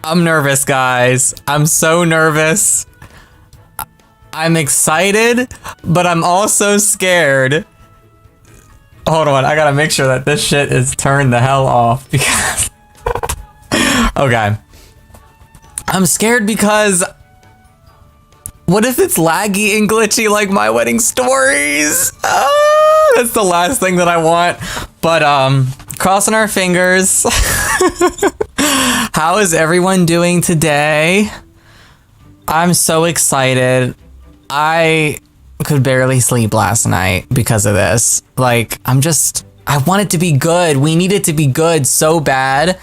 I'm nervous, guys. I'm so nervous. I'm excited, but I'm also scared. Hold on, I gotta make sure that this shit is turned the hell off because... Okay. I'm scared because... What if it's laggy and glitchy like my wedding stories? That's the last thing that I want. But, crossing our fingers. How is everyone doing today? I'm so excited. I could barely sleep last night because of this. Like, I want it to be good. We need it to be good so bad.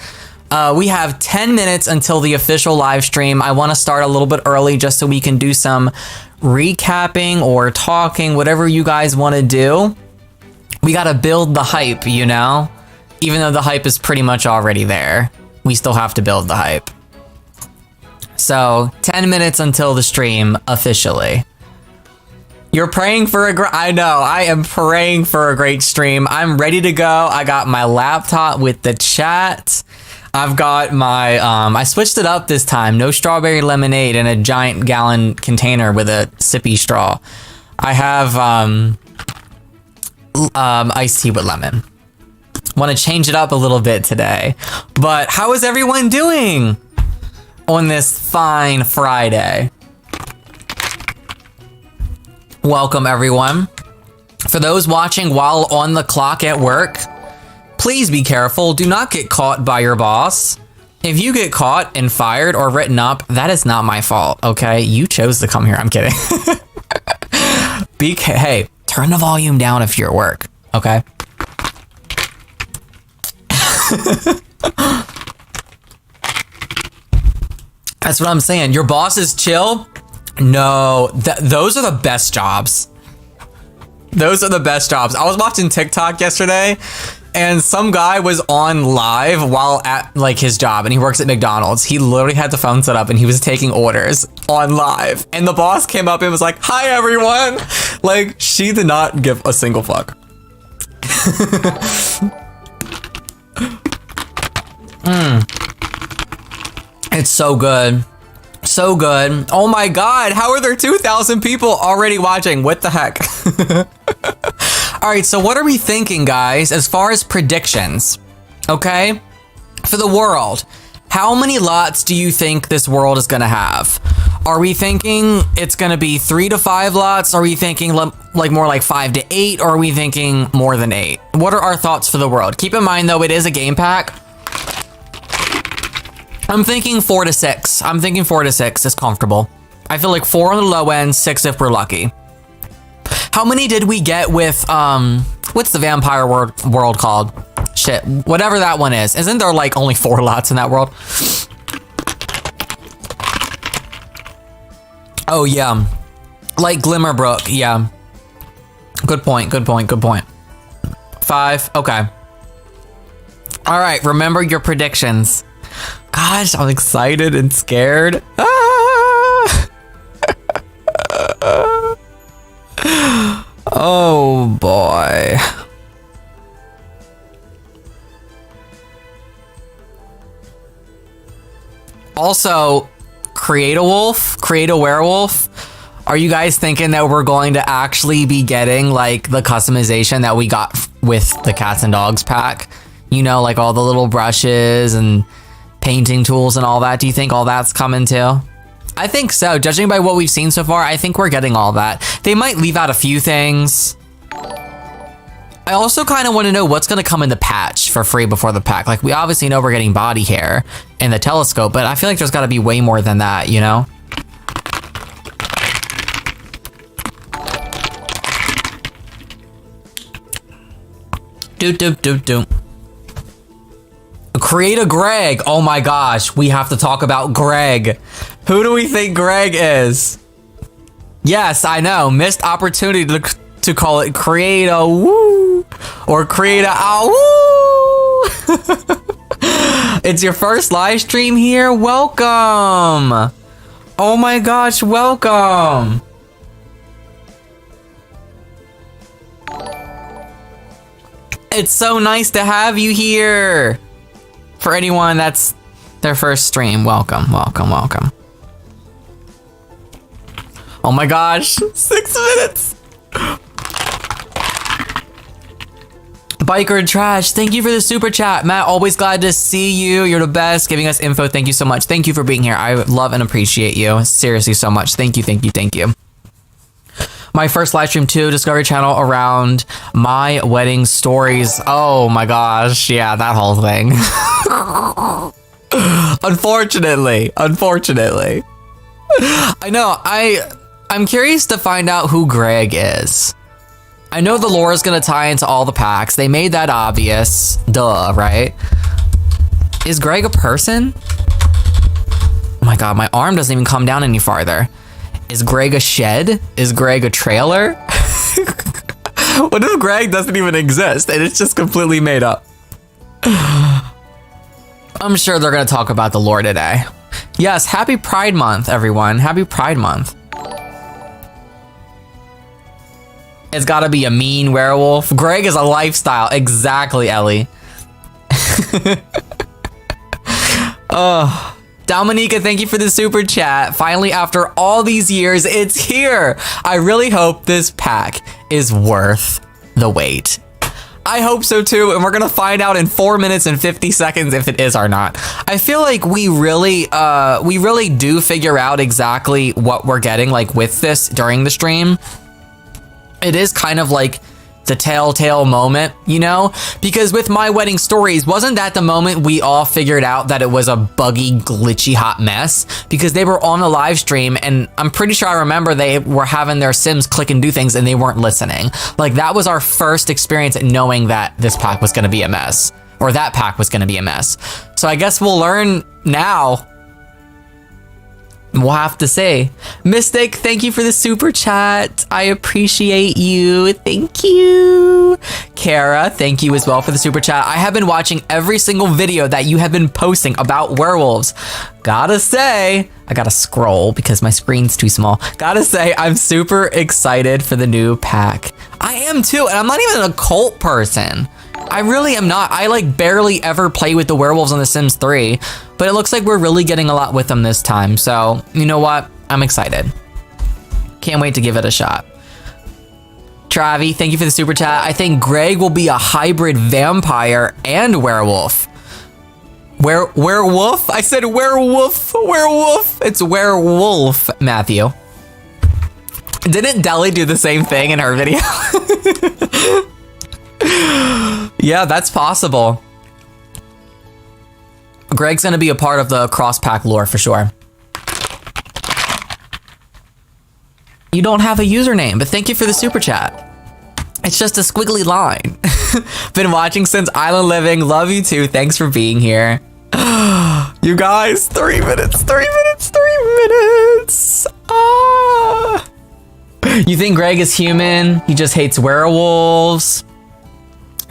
We have 10 minutes until the official live stream. I want to start a little bit early just so we can do some recapping or talking, whatever you guys want to do. We got to build the hype, you know? Even though the hype is pretty much already there, we still have to build the hype. So, 10 minutes until the stream officially. You're praying for I know, I am praying for a great stream. I'm ready to go. I got my laptop with the chat. I've got my, I switched it up this time. No strawberry lemonade in a giant gallon container with a sippy straw. I have, iced tea with lemon. Want to change it up a little bit today. But how is everyone doing on this fine Friday? Welcome, everyone. For those watching while on the clock at work, please be careful. Do not get caught by your boss. If you get caught and fired or written up, that is not my fault, okay? You chose to come here. I'm kidding. Hey, turn the volume down if you're at work, okay? That's what I'm saying. Your boss is chill? No, those are the best jobs. Those are the best jobs. I was watching TikTok yesterday and some guy was on live while at like his job and he works at McDonald's. He literally had the phone set up and he was taking orders on live. And the boss came up and was like, "Hi, everyone." Like, she did not give a single fuck. It's so good. So good. Oh my god, how are there 2,000 people already watching? What the heck? All right, so what are we thinking, guys, as far as predictions? Okay? For the world, how many lots do you think this world is gonna have? Are we thinking it's gonna be 3 to 5 lots? Are we thinking like more like 5 to 8? Or are we thinking more than 8? What are our thoughts for the world? Keep in mind, though, it is a game pack. I'm thinking 4 to 6. I'm thinking 4 to 6 is comfortable. I feel like 4 on the low end, 6 if we're lucky. How many did we get with, what's the vampire world called? Shit, whatever that one is. Isn't there like only 4 lots in that world? Oh yeah, like Glimmerbrook, yeah. Good point, good point, good point. 5, okay. All right, remember your predictions. Gosh, I'm excited and scared. Ah! Oh boy. Also, create a wolf, create a werewolf. Are you guys thinking that we're going to actually be getting like the customization that we got with the cats and dogs pack? You know, like all the little brushes and painting tools and all that. Do you think all that's coming too? I think so. Judging by what we've seen so far, I think we're getting all that. They might leave out a few things. I also kind of want to know what's going to come in the patch for free before the pack. Like, we obviously know we're getting body hair and the telescope, but I feel like there's got to be way more than that, you know? Do. Create a Greg. Oh my gosh, we have to talk about Greg. Who do we think Greg is? Yes, I know. Missed opportunity to call it create a woo or create a woo. It's your first live stream here. Welcome. Oh my gosh, welcome. It's so nice to have you here. For anyone that's Their first stream. Welcome, welcome, welcome. Oh my gosh, 6 minutes. Biker Trash, thank you for the super chat. Matt, always glad to see you. You're the best, giving us info. Thank you so much. Thank you for being here. I love and appreciate you. Seriously, so much. Thank you, thank you, thank you. My first live stream too, Discovery Channel, around my wedding stories. Oh my gosh, yeah, that whole thing. Unfortunately. I know, I'm curious to find out who Greg is. I know the lore is gonna tie into all the packs. They made that obvious. Duh, right? Is Greg a person? Oh my god, my arm doesn't even come down any farther. Is Greg a shed? Is Greg a trailer? What if Greg doesn't even exist and it's just completely made up? I'm sure they're gonna talk about the lore today. Yes, happy Pride Month, everyone. Happy Pride Month. It's gotta be a mean werewolf. Greg is a lifestyle. Exactly, Ellie. Oh. Dominica, thank you for the super chat. Finally, after all these years, it's here. I really hope this pack is worth the wait. I hope so too, and we're gonna find out in 4 minutes and 50 seconds if it is or not. I feel like we really do figure out exactly what we're getting like with this during the stream. It is kind of like the telltale moment, you know? Because with My Wedding Stories, wasn't that the moment we all figured out that it was a buggy, glitchy, hot mess? Because they were on the live stream, and I'm pretty sure I remember they were having their Sims click and do things, and they weren't listening. Like, that was our first experience at knowing that this pack was gonna be a mess. Or that pack was gonna be a mess. So I guess we'll learn now. We'll have to say. Mystic, thank you for the super chat. I appreciate you. Thank you. Kara, thank you as well for the super chat. I have been watching every single video that you have been posting about werewolves. Gotta say, I gotta scroll because my screen's too small. Gotta say, I'm super excited for the new pack. I am too, and I'm not even a cult person. I really am not. I like barely ever play with the werewolves on The Sims 3, but it looks like we're really getting a lot with them this time. So, you know what? I'm excited. Can't wait to give it a shot. Travi, thank you for the super chat. I think Greg will be a hybrid vampire and werewolf. Werewolf? I said werewolf. Werewolf. It's werewolf, Matthew. Didn't Deli do the same thing in her video? Yeah, that's possible. Greg's gonna be a part of the cross-pack lore for sure. You don't have a username, but thank you for the super chat. It's just a squiggly line. Been watching since Island Living. Love you too. Thanks for being here. You guys, 3 minutes, 3 minutes, 3 minutes. Ah. You think Greg is human? He just hates werewolves.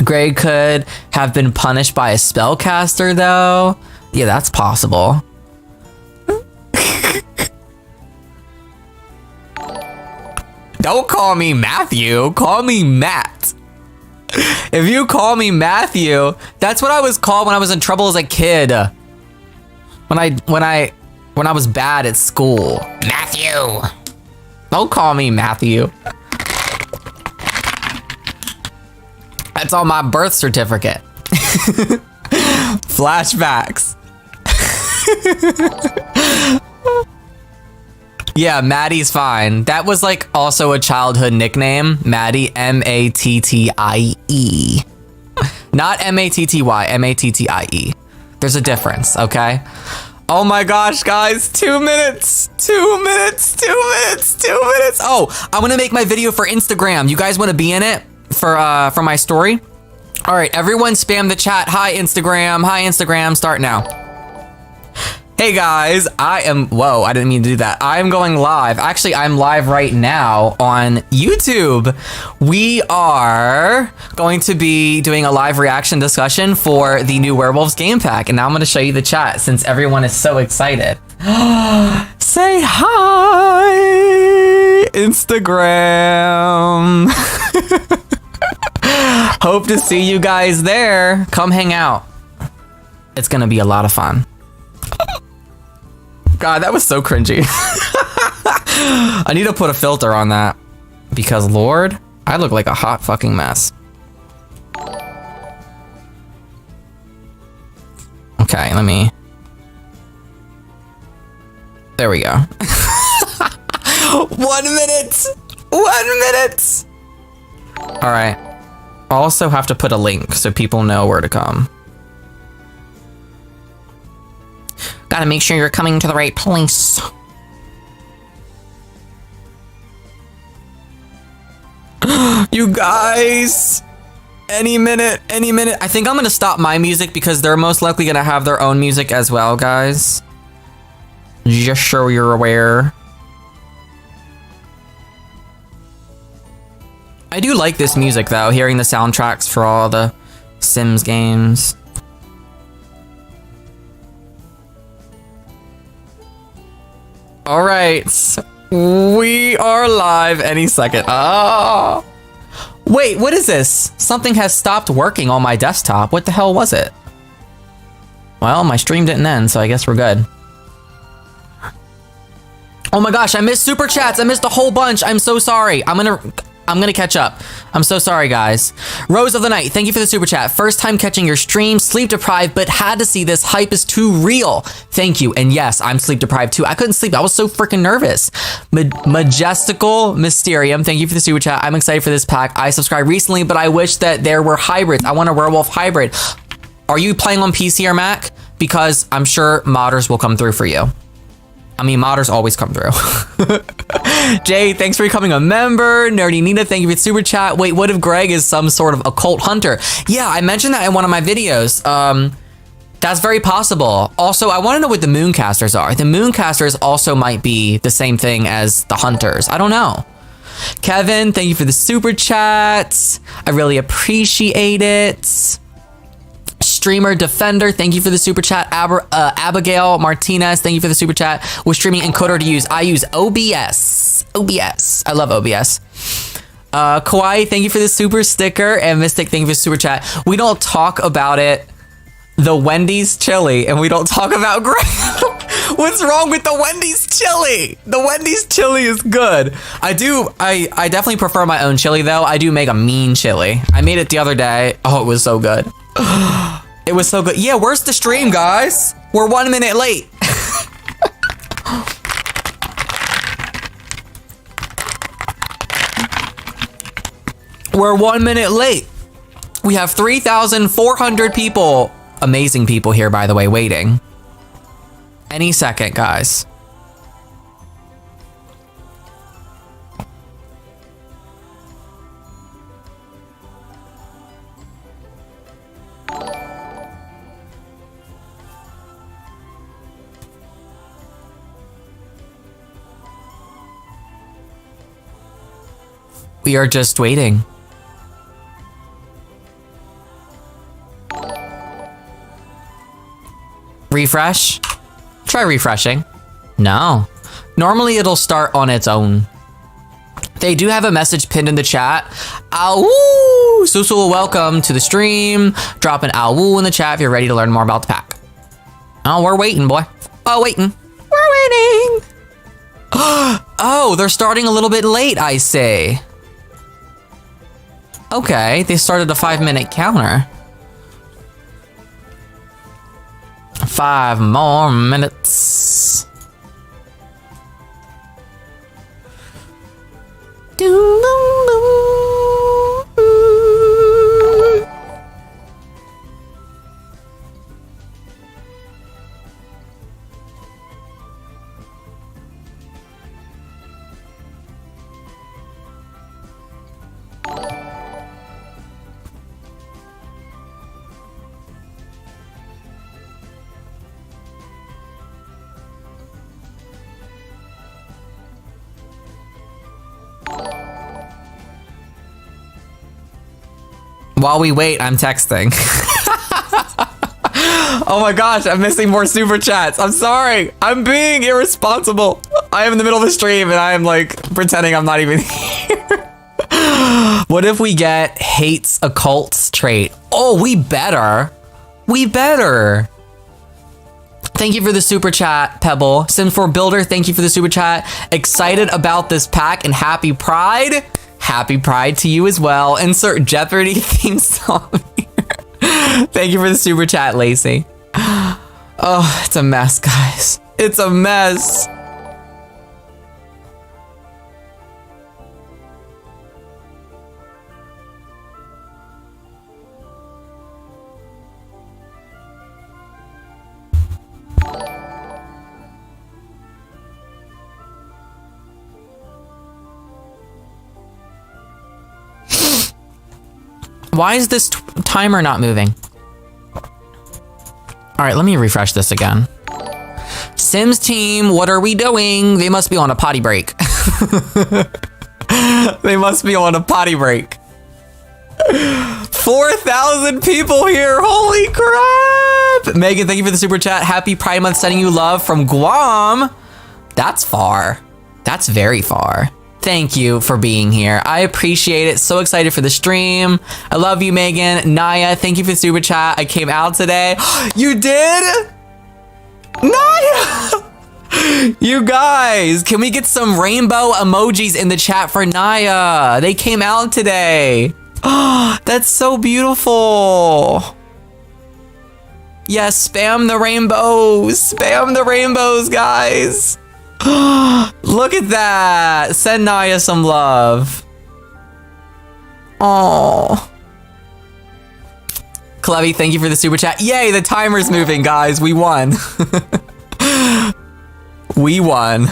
Greg could have been punished by a spellcaster, though. Yeah, that's possible. Don't call me Matthew. Call me Matt. If you call me Matthew, that's what I was called when I was in trouble as a kid. When I was bad at school. Matthew. Don't call me Matthew. That's on my birth certificate. Flashbacks. Yeah, Maddie's fine. That was like also a childhood nickname. Maddie, M-A-T-T-I-E. Not M-A-T-T-Y, M-A-T-T-I-E. There's a difference, okay? Oh my gosh, guys, 2 minutes, 2 minutes, 2 minutes, 2 minutes. Oh, I'm gonna make my video for Instagram. You guys wanna be in it? For my story. All right, everyone spam the chat. Hi Instagram, start now. Hey guys, whoa, I didn't mean to do that. I'm going live. Actually, I'm live right now on YouTube. We are going to be doing a live reaction discussion for the new Werewolves game pack. And now I'm gonna show you the chat since everyone is so excited. Say hi, Instagram. Hope to see you guys there. Come hang out. It's gonna be a lot of fun. God, that was so cringy. I need to put a filter on that because Lord, I look like a hot fucking mess. Okay, let me. There we go. 1 minute. 1 minute. All right. I also have to put a link so people know where to come. Gotta make sure you're coming to the right place. You guys, any minute. I think I'm gonna stop my music because they're most likely gonna have their own music as well, guys. Just so you're aware. I do like this music though, hearing the soundtracks for all the Sims games. All right, we are live any second. Oh, wait, what is this? Something has stopped working on my desktop. What the hell was it? Well, my stream didn't end, so I guess we're good. Oh my gosh, I missed super chats. I missed a whole bunch. I'm so sorry. I'm gonna catch up. I'm so sorry, guys. Rose of the Night, thank you for the super chat. First time catching your stream, sleep deprived, but had to see this. Hype is too real. Thank you. And yes, I'm sleep deprived too. I couldn't sleep. I was so freaking nervous. Majestical Mysterium, thank you for the super chat. I'm excited for this pack. I subscribed recently, but I wish that there were hybrids. I want a werewolf hybrid. Are you playing on PC or Mac? Because I'm sure modders will come through for you. I mean, modders always come through. Jay, thanks for becoming a member. Nerdy Nina, thank you for the super chat. Wait, what if Greg is some sort of occult hunter? Yeah, I mentioned that in one of my videos. That's very possible. Also, I want to know what the Mooncasters are. The Mooncasters also might be the same thing as the Hunters. I don't know. Kevin, thank you for the super chat. I really appreciate it. Streamer Defender, thank you for the super chat. Abigail Martinez, thank you for the super chat. What streaming encoder to use? I use OBS. OBS. I love OBS. Kawaii, thank you for the super sticker. And Mystic, thank you for the super chat. We don't talk about it. The Wendy's chili, and we don't talk about Greg. What's wrong with the Wendy's chili? The Wendy's chili is good. I definitely prefer my own chili though. I do make a mean chili. I made it the other day. Oh, it was so good. It was so good. Yeah, where's the stream, guys? We're 1 minute late. We're 1 minute late. We have 3,400 people, amazing people here, by the way, waiting. Any second, guys. We are just waiting. Refresh? Try refreshing. No. Normally it'll start on its own. They do have a message pinned in the chat. Ow! Susul, welcome to the stream. Drop an ow in the chat if you're ready to learn more about the pack. Oh, we're waiting, boy. Oh, waiting. We're waiting. Oh, they're starting a little bit late, I say. Okay, they started a 5-minute counter. 5 more minutes. While we wait, I'm texting. Oh my gosh, I'm missing more super chats. I'm sorry. I'm being irresponsible. I am in the middle of the stream and I am like pretending I'm not even here. What if we get hates occults trait? Oh, we better. We better. Thank you for the super chat, Pebble. Sim4 Builder, thank you for the super chat. Excited about this pack and happy Pride. Happy Pride to you as well. Insert Jeopardy theme song here. Thank you for the super chat, Lacey. Oh, it's a mess, guys. It's a mess. Why is this timer not moving? All right, let me refresh this again. Sims team, what are we doing? They must be on a potty break. They must be on a potty break. 4,000 people here, holy crap! Megan, thank you for the super chat. Happy Pride Month, sending you love from Guam. That's far. That's very far. Thank you for being here. I appreciate it. So excited for the stream. I love you, Megan. Naya, thank you for the super chat. I came out today. You did? Naya! You guys, can we get some rainbow emojis in the chat for Naya? They came out today. Oh, that's so beautiful. Yes, spam the rainbows. Spam the rainbows, guys. Look at that. Send Naya some love. Oh. Clevy, thank you for the super chat. Yay, the timer's moving, guys. We won. We won.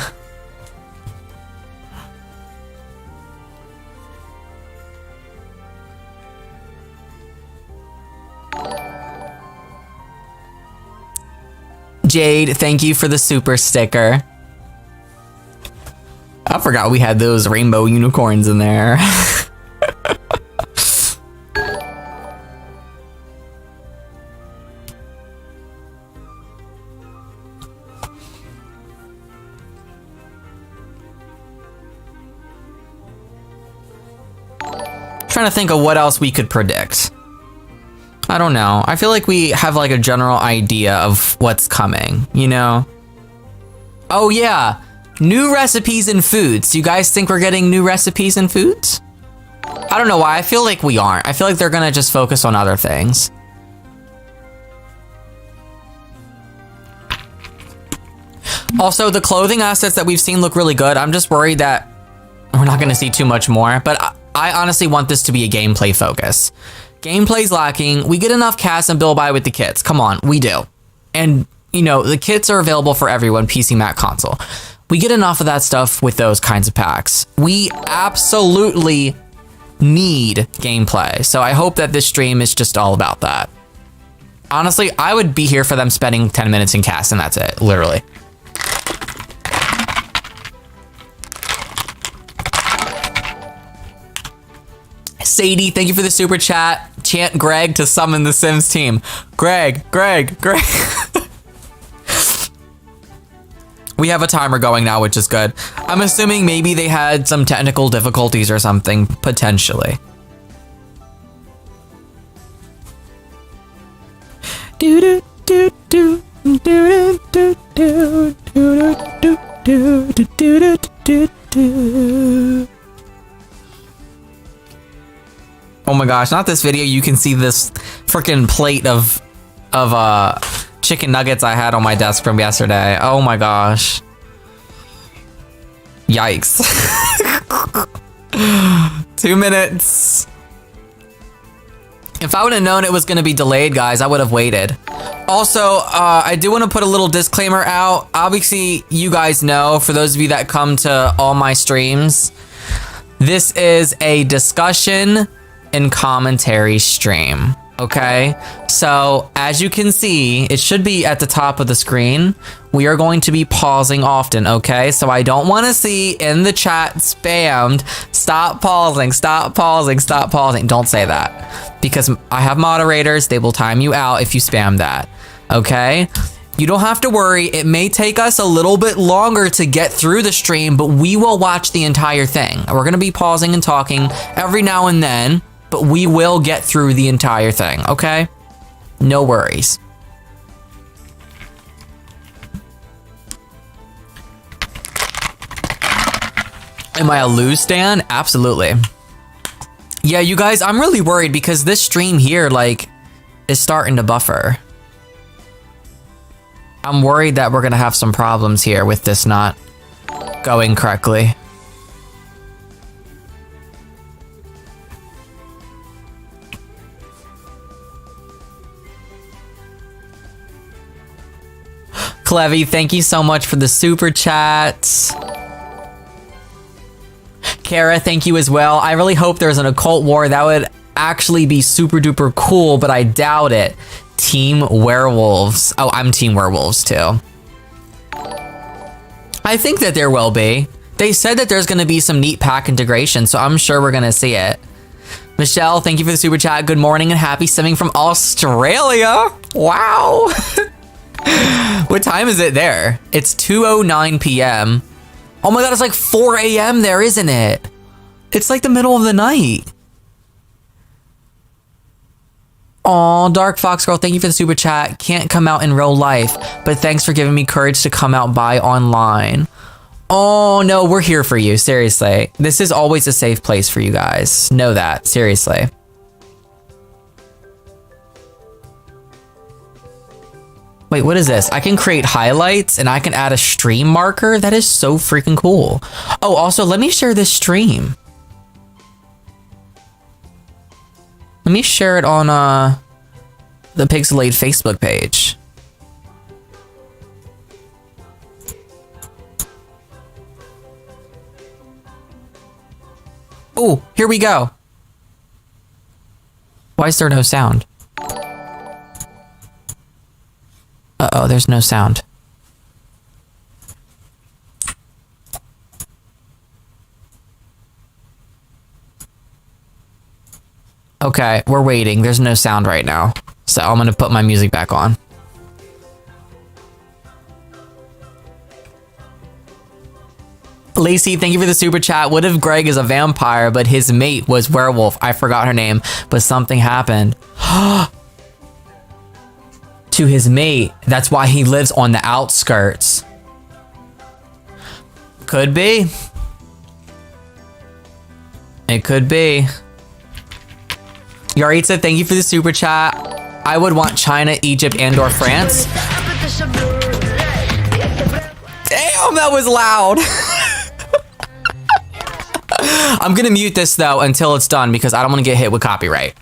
Jade, thank you for the super sticker. I forgot we had those rainbow unicorns in there. Trying to think of what else we could predict. I don't know. I feel like we have like a general idea of what's coming, you know? Oh yeah, new recipes and foods. Do you guys think we're getting new recipes and foods? I don't know why. I feel like we aren't. I feel like they're gonna just focus on other things. Also, the clothing assets that we've seen look really good. I'm just worried that we're not gonna see too much more, but I honestly want this to be a gameplay focus. Gameplay's lacking. We get enough cast and build by with the kits. Come on, we do. And, you know, the kits are available for everyone, PC, Mac, console. We get enough of that stuff with those kinds of packs. We absolutely need gameplay. So I hope that this stream is just all about that. Honestly, I would be here for them spending 10 minutes in cast and that's it, literally. Sadie, thank you for the super chat. Chant Greg to summon the Sims team. Greg. We have a timer going now, which is good. I'm assuming maybe they had some technical difficulties or something, potentially. Oh my gosh, not this video. You can see this freaking plate of chicken nuggets I had on my desk from yesterday. Oh my gosh. Yikes. 2 minutes. If I would have known it was going to be delayed, guys, I would have waited. Also, I do want to put a little disclaimer out. Obviously, you guys know, for those of you that come to all my streams, this is a discussion and commentary stream, okay? So, as you can see, it should be at the top of the screen. We are going to be pausing often, okay? So I don't want to see in the chat spammed, stop pausing, stop pausing, stop pausing. Don't say that. Because I have moderators, they will time you out if you spam that, okay? You don't have to worry. It may take us a little bit longer to get through the stream, but we will watch the entire thing. We're gonna be pausing and talking every now and then, but we will get through the entire thing, okay? No worries. Am I a lose stan? Absolutely. Yeah, you guys, I'm really worried because this stream here, like, is starting to buffer. I'm worried that we're gonna have some problems here with this not going correctly. Clevy, thank you so much for the super chats. Kara, thank you as well. I really hope there's an occult war. That would actually be super duper cool, but I doubt it. Team Werewolves. Oh, I'm Team Werewolves too. I think that there will be. They said that there's going to be some neat pack integration, so I'm sure we're going to see it. Michelle, thank you for the super chat. Good morning and happy simming from Australia. Wow. What time is it there? It's 2:09 p.m. Oh my god, it's like 4 a.m. there, isn't it? It's like the middle of the night. Aw, Dark Fox Girl, thank you for the super chat. Can't come out in real life, but thanks for giving me courage to come out by online. Oh no, we're here for you, seriously. This is always a safe place for you guys. Know that, seriously. Wait, what is this? I can create highlights and I can add a stream marker? That is so freaking cool. Oh, also, let me share this stream. Let me share it on the Pixelade Facebook page. Oh, here we go. Why is there no sound? Uh-oh, there's no sound. Okay, we're waiting. There's no sound right now. So I'm gonna put my music back on. Lacey, thank you for the super chat. What if Greg is a vampire, but his mate was werewolf? I forgot her name, but something happened. To his mate. That's why he lives on the outskirts. Could be. It could be. Yaritza, thank you for the super chat. I would want China, Egypt, and/or France. Damn, that was loud. I'm gonna mute this though until it's done because I don't want to get hit with copyright.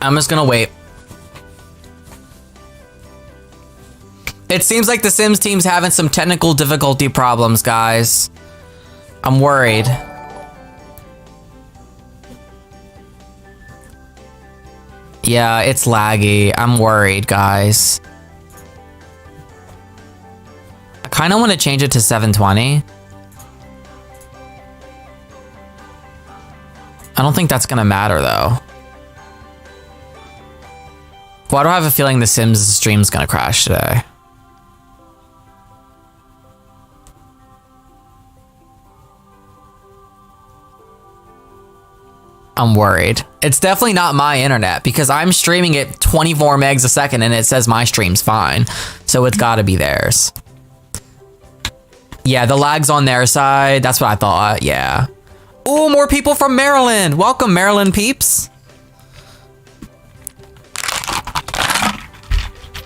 I'm just gonna wait. It seems like the Sims team's having some technical difficulty problems, guys. I'm worried. Yeah, it's laggy. I'm worried, guys. I kind of want to change it to 720. I don't think that's gonna matter though. Why do I have a feeling the Sims stream's gonna crash today? I'm worried. It's definitely not my internet because I'm streaming it 24 megs a second and it says my stream's fine. So it's gotta be theirs. Yeah, the lag's on their side. That's what I thought, yeah. Ooh, more people from Maryland. Welcome, Maryland peeps.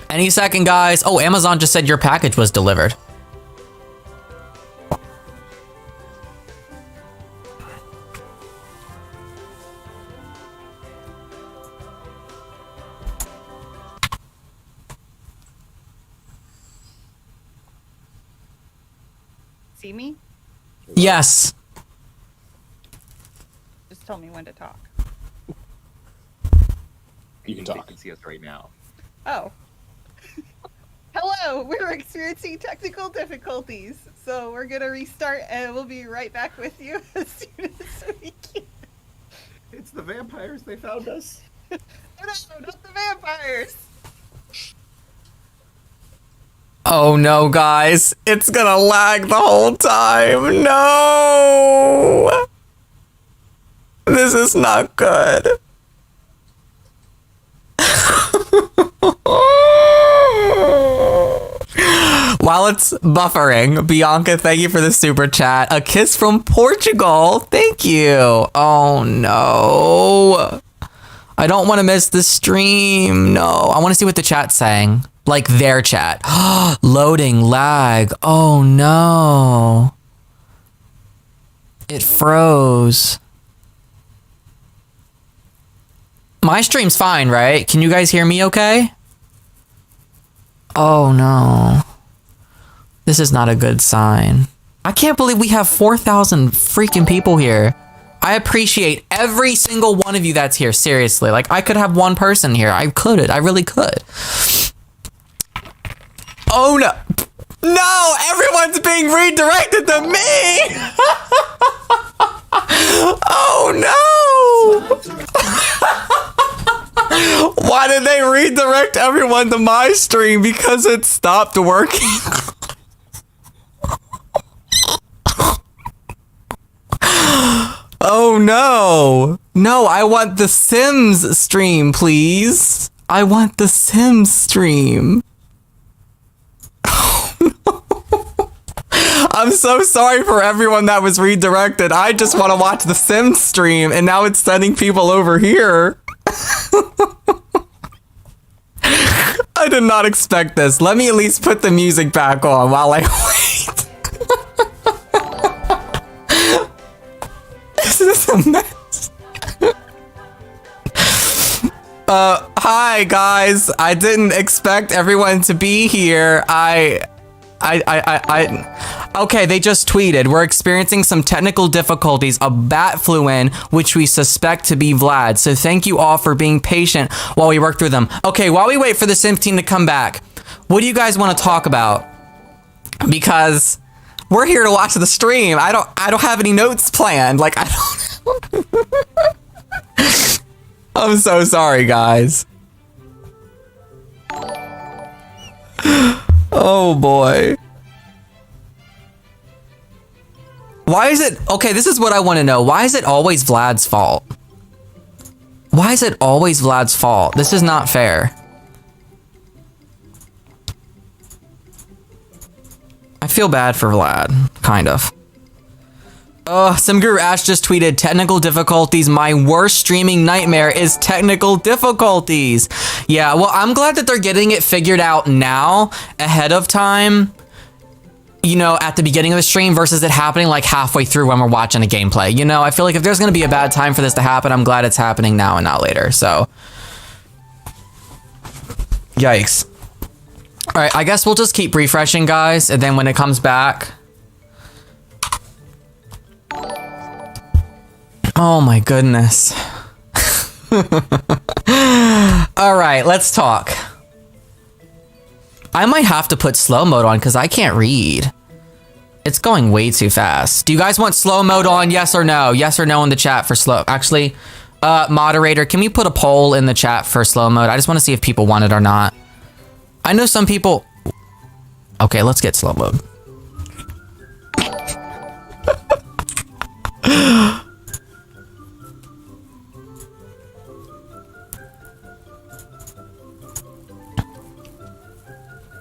Any second, guys. Oh, Amazon just said your package was delivered. See me? Yes. Just tell me when to talk. You can talk. You can see us right now. Oh. Hello, we're experiencing technical difficulties, so we're gonna restart and we'll be right back with you as soon as we can. It's the vampires, they found us. No, not the vampires! Oh no, guys. It's gonna lag the whole time. No! This is not good. Now it's buffering. Bianca, thank you for the super chat. A kiss from Portugal. Thank you. Oh no. I don't want to miss the stream. No, I want to see what the chat's saying. Like their chat. Loading, lag. Oh no. It froze. My stream's fine, right? Can you guys hear me okay? Oh no. This is not a good sign. I can't believe we have 4,000 freaking people here. I appreciate every single one of you that's here, seriously. Like, I could have one person here. I really could. Oh no. No, everyone's being redirected to me! Oh no! Why did they redirect everyone to my stream? Because it stopped working. Oh no. No, I want the Sims stream, please. I want the Sims stream. Oh no. I'm so sorry for everyone that was redirected. I just want to watch the Sims stream, and now it's sending people over here. I did not expect this. Let me at least put the music back on while I wait. This is a mess. Hi guys. I didn't expect everyone to be here. Okay, they just tweeted, we're experiencing some technical difficulties. A bat flew in, which we suspect to be Vlad. So thank you all for being patient while we work through them. Okay, while we wait for the Sims team to come back, what do you guys want to talk about? Because we're here to watch the stream. I don't have any notes planned. Like, I don't. I'm so sorry, guys. Oh boy. Why is it... Okay, this is what I want to know. Why is it always Vlad's fault? Why is it always Vlad's fault? This is not fair. I feel bad for Vlad, kind of. Simguru Ash just tweeted, technical difficulties. My worst streaming nightmare is technical difficulties. Yeah, well, I'm glad that they're getting it figured out now, ahead of time. You know, at the beginning of the stream versus it happening like halfway through when we're watching a gameplay. You know, I feel like if there's going to be a bad time for this to happen, I'm glad it's happening now and not later. So, yikes. All right, I guess we'll just keep refreshing, guys. And then when it comes back. Oh my goodness. All right, let's talk. I might have to put slow mode on because I can't read. It's going way too fast. Do you guys want slow mode on? Yes or no? Yes or no in the chat for slow. Actually, moderator, can we put a poll in the chat for slow mode? I just want to see if people want it or not. I know some people... Okay, let's get slow mode.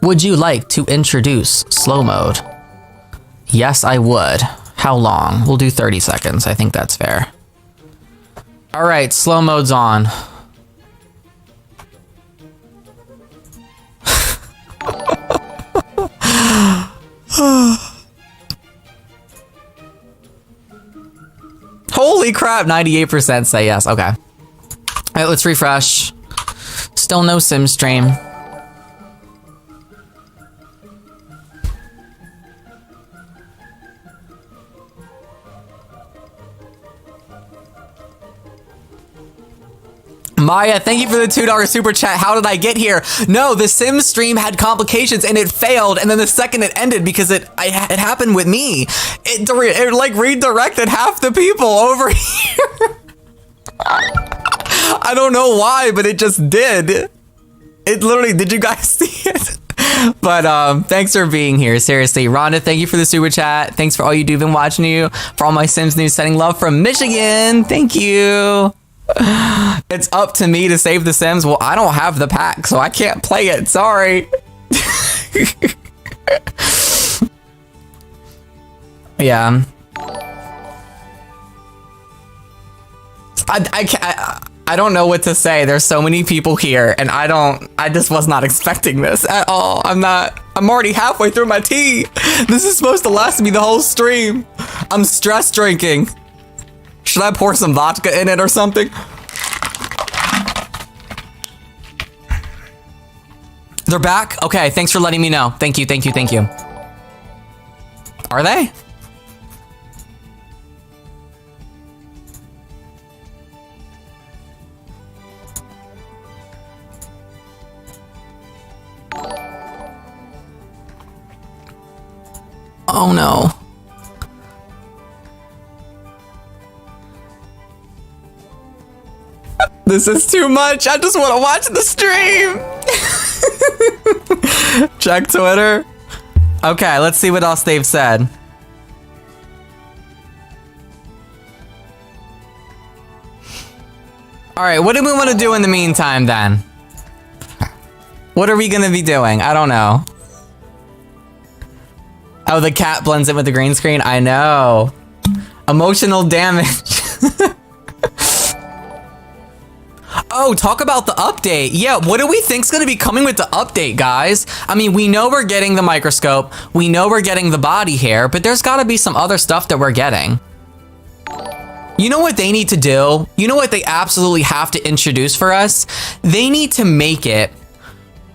Would you like to introduce slow mode? Yes, I would. How long? We'll do 30 seconds. I think that's fair. All right, slow mode's on. Holy crap, 98% say yes. Okay. All right, let's refresh. Still no sim stream. Maya, thank you for the $2 super chat. How did I get here? No, the Sims stream had complications and it failed. And then the second it ended, because it happened with me, it like redirected half the people over here. I don't know why, but it just did. It literally, did you guys see it? But thanks for being here. Seriously, Rhonda, thank you for the super chat. Thanks for all you do. Been watching you. For all my Sims news, sending love from Michigan. Thank you. It's up to me to save the Sims. Well, I don't have the pack, so I can't play it. Sorry. Yeah. I don't know what to say. There's so many people here, and I just was not expecting this at all. I'm already halfway through my tea. This is supposed to last me the whole stream. I'm stress drinking. Should I pour some vodka in it or something? They're back? Okay, thanks for letting me know. Thank you, thank you, thank you. Are they? Oh no. This is too much. I just want to watch the stream. Check Twitter. Okay, let's see what else they've said. All right, what do we want to do in the meantime then? What are we going to be doing? I don't know. Oh, the cat blends in with the green screen? I know. Emotional damage. Oh, talk about the update. Yeah, what do we think's gonna be coming with the update, guys? I mean, we know we're getting the microscope. We know we're getting the body hair, but there's gotta be some other stuff that we're getting. You know what they need to do? You know what they absolutely have to introduce for us? They need to make it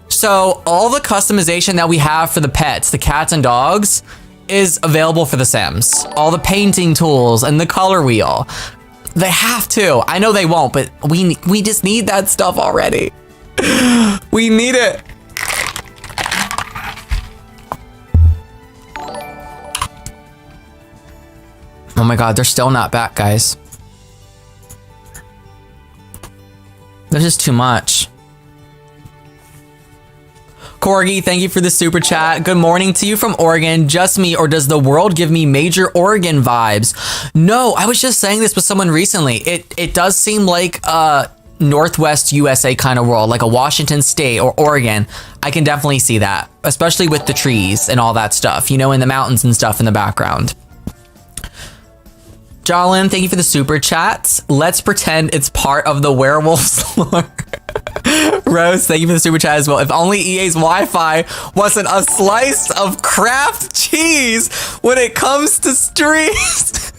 so all the customization that we have for the pets, the cats and dogs, is available for the Sims. All the painting tools and the color wheel. They have to. I know they won't, but we just need that stuff already. We need it. Oh my god, they're still not back, guys. There's just too much. Corgi, thank you for the super chat. Good morning to you from Oregon. Just me, or does the world give me major Oregon vibes? No, I was just saying this with someone recently. It does seem like a Northwest USA kind of world, like a Washington State or Oregon. I can definitely see that, especially with the trees and all that stuff, you know, in the mountains and stuff in the background. Jolin, thank you for the super chats. Let's pretend it's part of the Werewolves lore. Rose, thank you for the super chat as well. If only EA's Wi-Fi wasn't a slice of Kraft cheese when it comes to streams.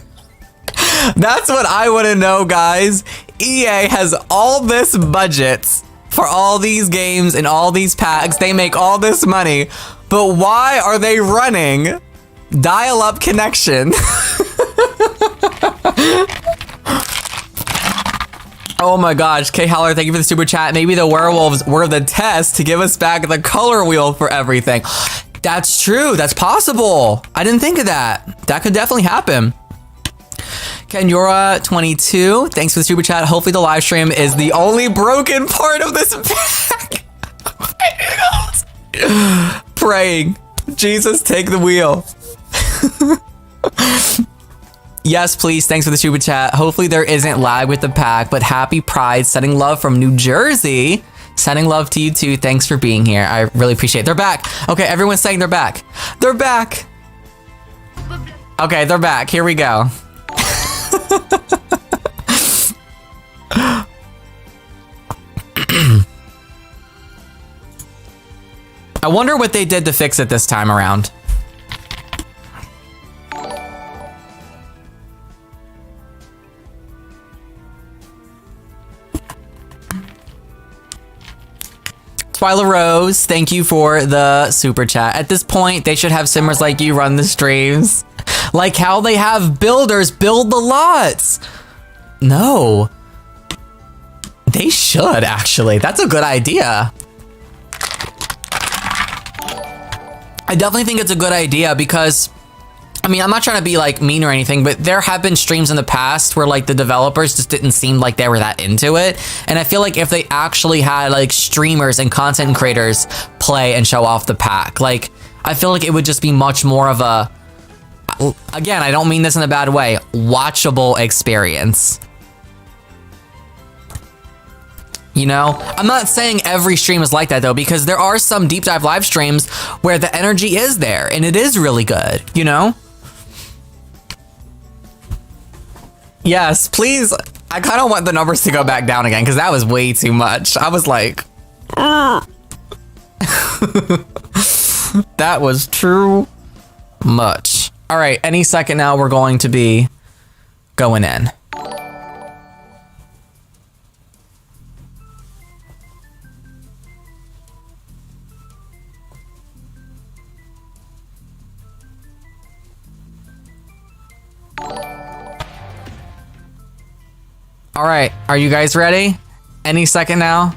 That's what I want to know, guys. EA has all this budgets for all these games and all these packs. They make all this money, but why are they running dial-up connection? Oh my gosh, K Howler, thank you for the super chat. Maybe the werewolves were the test to give us back the color wheel for everything. That's true, that's possible. I didn't think of that. That could definitely happen. Kenyora22, thanks for the super chat. Hopefully the live stream is the only broken part of this pack. Praying, Jesus, take the wheel. Yes, please. Thanks for the super chat. Hopefully there isn't lag with the pack, but happy Pride. Sending love from New Jersey. Sending love to you too. Thanks for being here. I really appreciate it. They're back. Okay, everyone's saying they're back. They're back. Okay, they're back. Here we go. I wonder what they did to fix it this time around. Twyla Rose, thank you for the super chat. At this point, they should have simmers like you run the streams. Like how they have builders build the lots. No. They should, actually. That's a good idea. I definitely think it's a good idea because, I mean, I'm not trying to be like mean or anything, but there have been streams in the past where like the developers just didn't seem like they were that into it. And I feel like if they actually had like streamers and content creators play and show off the pack, like I feel like it would just be much more of a, again, I don't mean this in a bad way, watchable experience. You know, I'm not saying every stream is like that though, because there are some deep dive live streams where the energy is there and it is really good, you know? Yes, please. I kind of want the numbers to go back down again because that was way too much. I was like, that was too much. All right, any second now we're going to be going in. All right, are you guys ready? Any second now?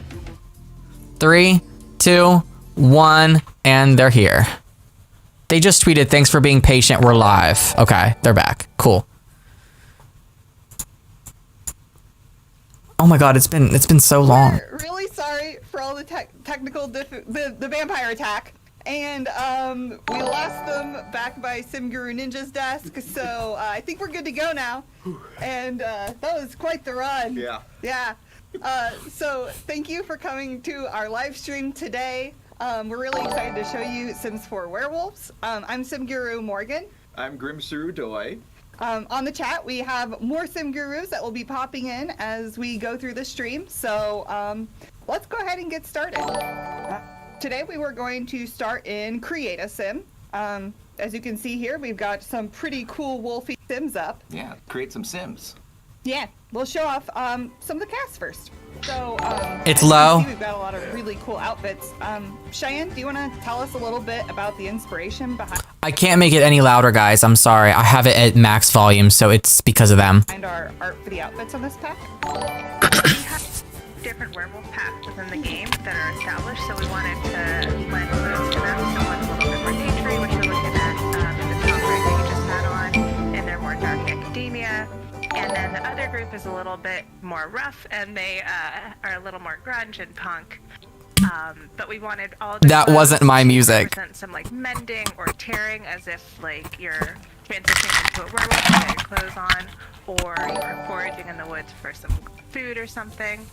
3, 2, 1, and they're here. They just tweeted, "Thanks for being patient. We're live." Okay, they're back. Cool. Oh my god, it's been so long. We're really sorry for all the technical the vampire attack. And we lost them back by Simguru Ninja's desk, so I think we're good to go now. And that was quite the run. Yeah. Yeah. So thank you for coming to our live stream today. We're really excited to show you Sims 4 Werewolves. I'm Simguru Morgan. I'm Grimsuru Doi. On the chat, we have more Sim Gurus that will be popping in as we go through the stream. So let's go ahead and get started. Today we were going to start in Create a Sim. As you can see here, we've got some pretty cool wolfy Sims up. Yeah, create some Sims. Yeah, we'll show off some of the cast first. So It's as you can low. see, we've got a lot of really cool outfits. Cheyenne, do you want to tell us a little bit about the inspiration I can't make it any louder, guys. I'm sorry. I have it at max volume, so it's because of them. behind our art for the outfits on this pack? We have different werewolf packs within the game that are established, so we wanted to blend those to them. So one's a little bit more naturey, which we're looking at in the top right that you just had on, and they're more dark academia. And then the other group is a little bit more rough, and they are a little more grunge and punk. But we wanted all the That wasn't my to music. represent some like mending or tearing, as if like you're transitioning into a werewolf, you got your clothes on, or you're foraging in the woods for some food or something.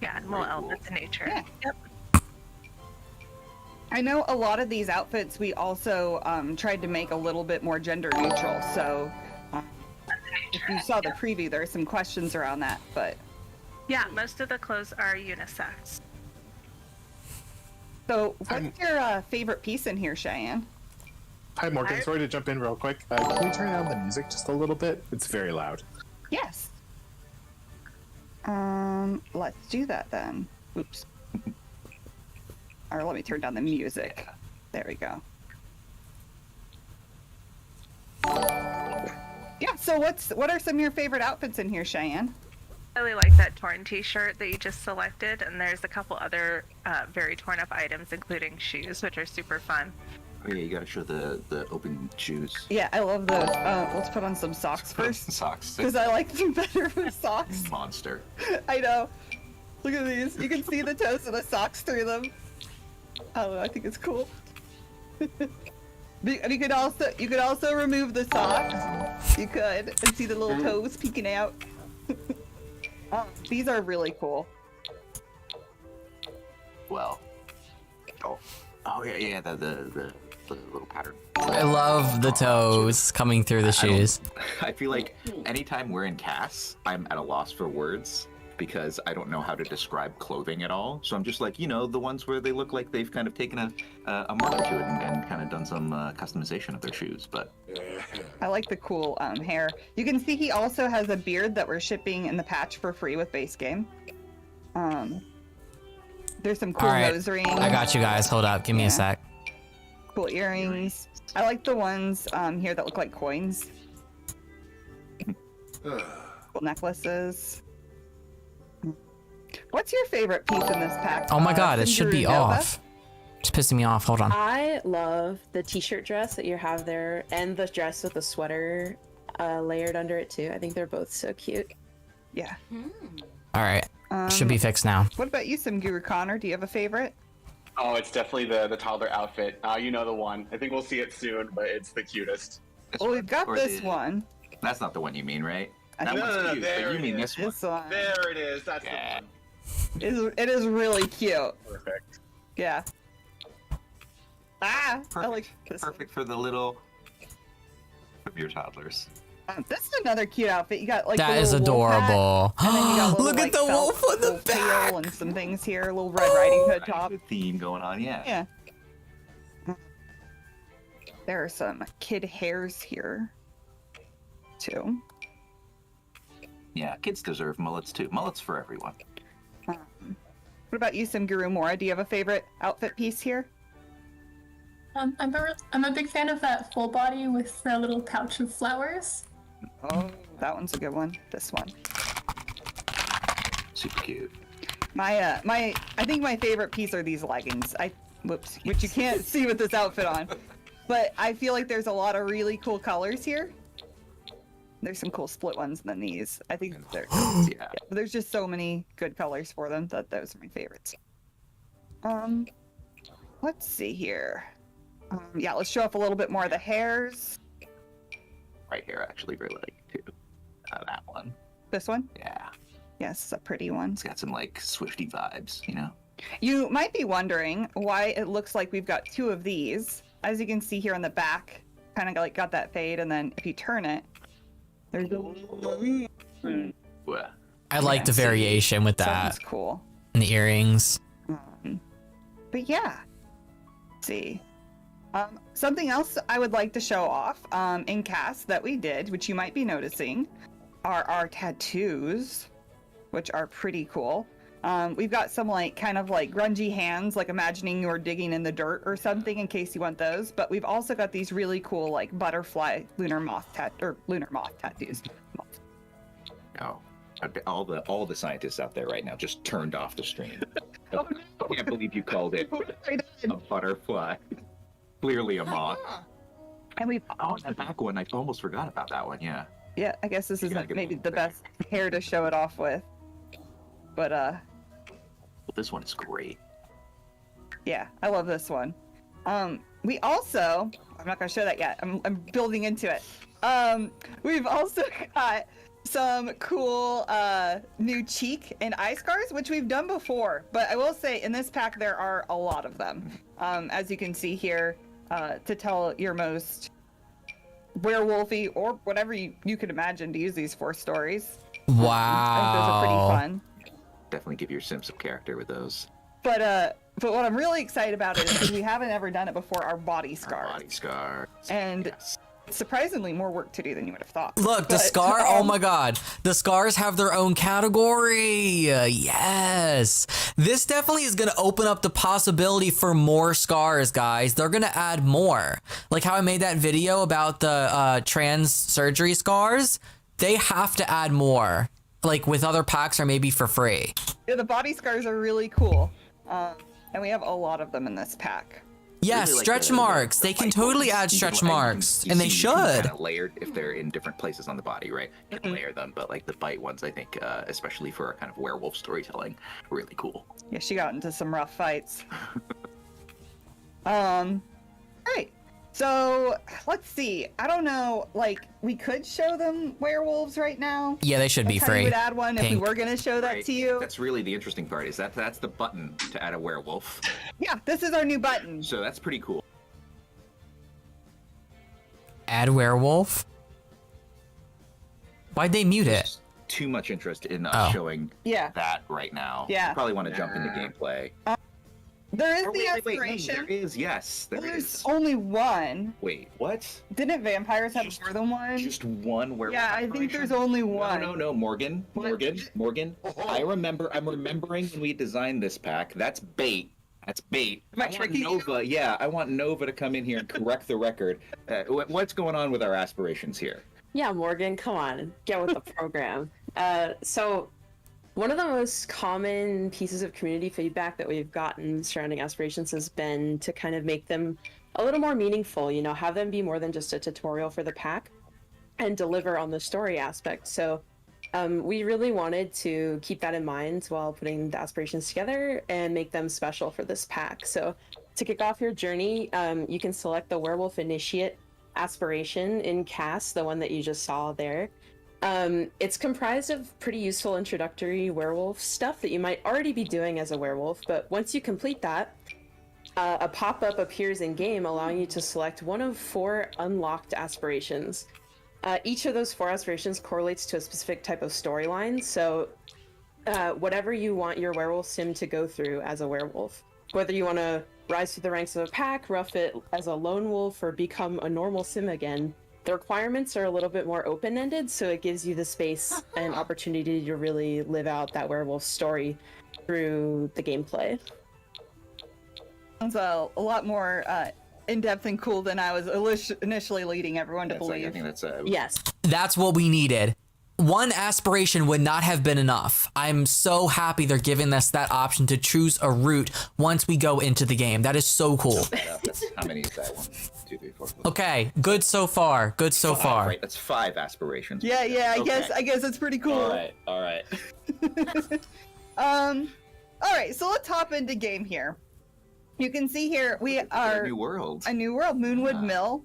Yeah, and little elements of nature. Yeah. Yep. I know a lot of these outfits we also tried to make a little bit more gender neutral. So if you saw the preview, there are some questions around that. But Yeah, most of the clothes are unisex. so, what's your favorite piece in here, Cheyenne? Hi, Morgan. Sorry to jump in real quick. Can we turn down the music just a little bit? It's very loud. Yes. Let's do that then. Oops. Or let me turn down the music. There we go. Yeah. So, what are some of your favorite outfits in here, Cheyenne? I really like that torn t-shirt that you just selected, and there's a couple other very torn up items, including shoes, which are super fun. Oh yeah, you gotta show the open shoes. Yeah, I love those. Let's put on some socks first, Socks. because I like them better with socks. Monster. I know. Look at these. You can see the toes of the socks through them. I don't know. I think it's cool. You could also remove the socks. You could and see the little toes peeking out. These are really cool. Well. Oh yeah, the little pattern. I love the toes coming through the shoes. I feel like anytime we're in CAS, I'm at a loss for words because I don't know how to describe clothing at all. So I'm just like, the ones where they look like they've kind of taken a marker to it and kind of done some customization of their shoes. But I like the cool hair. You can see he also has a beard that we're shipping in the patch for free with base game. There's some cool All right, nose rings. I got you guys. Hold up. Give me Yeah. a sec. Cool earrings. I like the ones here that look like coins. Cool necklaces. What's your favorite piece in this pack? Oh my god, it should be Cinderu Nova? off. It's pissing me off. Hold on. I love the t-shirt dress that you have there and the dress with the sweater layered under it too. I think they're both so cute. Yeah. All right. Should be fixed now. What about you, Guru Connor? Do you have a favorite? Oh, it's definitely the toddler outfit. You know the one. I think we'll see it soon, but it's the cutest. Well, we've got Or this one. That's not the one you mean, right? I That think- one's No, cute, there but you it mean is. this one. This one. There it is. That's Yeah. the one. It is really cute. Perfect. Yeah. Ah, I like Perfect, this. perfect for the little Of your toddlers. This is another cute outfit. You got like That the is little wolf hat, adorable. and then you got a little, Look like, at the felt wolf on the little tail back. and some things here. A little Red Riding Hood top. The theme going on, yeah. Yeah. There are some kid hairs here, too. Yeah, kids deserve mullets too. Mullets for everyone. What about you, Simguru Mora? Do you have a favorite outfit piece here? I'm a big fan of that full body with the little pouch of flowers. Oh, that one's a good one. This one. Super cute. I think my favorite piece are these leggings. Which you can't see with this outfit on. But I feel like there's a lot of really cool colors here. There's some cool split ones than these. I think Yeah. there's just so many good colors for them that those are my favorites. Let's see here. Yeah, let's show off a little bit more of the hairs. Right here, I actually really like too. That one. This one? Yeah. Yes, a pretty one. It's got some like Swifty vibes, you know? You might be wondering why it looks like we've got two of these. As you can see here on the back, kind of like got that fade, and then if you turn it, there's a... Well, I like the see. variation with that. Sounds cool. And the earrings. But yeah, let's see. Something else I would like to show off in cast that we did, which you might be noticing, are our tattoos, which are pretty cool. We've got some like kind of like grungy hands, like imagining you're digging in the dirt or something in case you want those. But we've also got these really cool like butterfly lunar moth tattoos. oh. All the scientists out there right now just turned off the stream. I can't believe you called it a butterfly. Clearly a moth. And we've The back one, I almost forgot about that one, yeah. yeah, I guess this You gotta isn't get maybe one the there. best hair to show it off with. But Well, this one is great. yeah, I love this one. We also, I'm not gonna show that yet. I'm building into it. We've also got some cool new cheek and eye scars, which we've done before. But I will say in this pack there are a lot of them. As you can see here, to tell your most werewolfy or whatever you could imagine to use these 4 stories. I think those are pretty Wow. fun. Definitely give your sim some character with those. But what I'm really excited about is because we haven't ever done it before, our body scars. Body scar. And Yes. surprisingly more work to do than you would have thought. Look, the But, scar. Oh my god. The scars have their own category. Yes. This definitely is going to open up the possibility for more scars, guys. They're going to add more. Like how I made that video about the trans surgery scars. They have to add more. Like with other packs or maybe for free. Yeah, the body scars are really cool. And we have a lot of them in this pack. Yeah, Really like stretch the marks. They can bite totally ones. add You stretch can- marks. you And they see you can should. kinda layered if they're in different places on the body, right? You can layer them, but like the bite ones, I think, especially for our kind of werewolf storytelling, really cool. Yeah, she got into some rough fights. Alright. So, let's see. I don't know, like, we could show them werewolves right now. Yeah, they should be That's how you free. would add one if we Pink. were going to show that Right? to you. That's really the interesting part, is that's the button to add a werewolf. Yeah, this is our new button. So that's pretty cool. Add werewolf. Why'd they mute it? Too much interest in us Oh. showing Yeah. that right now. Yeah. You probably want to jump into gameplay. There is Oh, the wait, no, aspiration. there is, yes. There There's is. only one. Wait, what? Didn't vampires have more than one? Just one werewolf? Yeah, I think there's aspiration? only one. No, Morgan. Morgan. I'm remembering when we designed this pack. That's bait. That's bait. Am I I want tricking you? Nova. Yeah, I want Nova to come in here and correct the record. What's going on with our aspirations here? Yeah, Morgan, come on, get with the program. So, one of the most common pieces of community feedback that we've gotten surrounding aspirations has been to kind of make them a little more meaningful, you know, have them be more than just a tutorial for the pack and deliver on the story aspect. So, we really wanted to keep that in mind while putting the aspirations together and make them special for this pack. So, to kick off your journey, you can select the Werewolf Initiate aspiration in cast, the one that you just saw there. It's comprised of pretty useful introductory werewolf stuff that you might already be doing as a werewolf, but once you complete that, a pop-up appears in game, allowing you to select one of 4 unlocked aspirations. Each of those 4 aspirations correlates to a specific type of storyline. So, whatever you want your werewolf sim to go through as a werewolf, whether you want to rise through the ranks of a pack, rough it as a lone wolf, or become a normal sim again, the requirements are a little bit more open-ended, so it gives you the space and opportunity to really live out that werewolf story through the gameplay. Sounds a lot more in-depth and cool than I was initially leading everyone to believe. I think that's Yes. That's what we needed. One aspiration would not have been enough. I'm so happy they're giving us that option to choose a route once we go into the game. That is so cool. How many is that? 1, 2, 3, 4. Okay, good so far. Good so far. Right, that's 5 aspirations. Yeah, I Okay. guess it's pretty cool. All right. All right, so let's hop into game here. You can see here we are A new world. a new world, Moonwood Mill.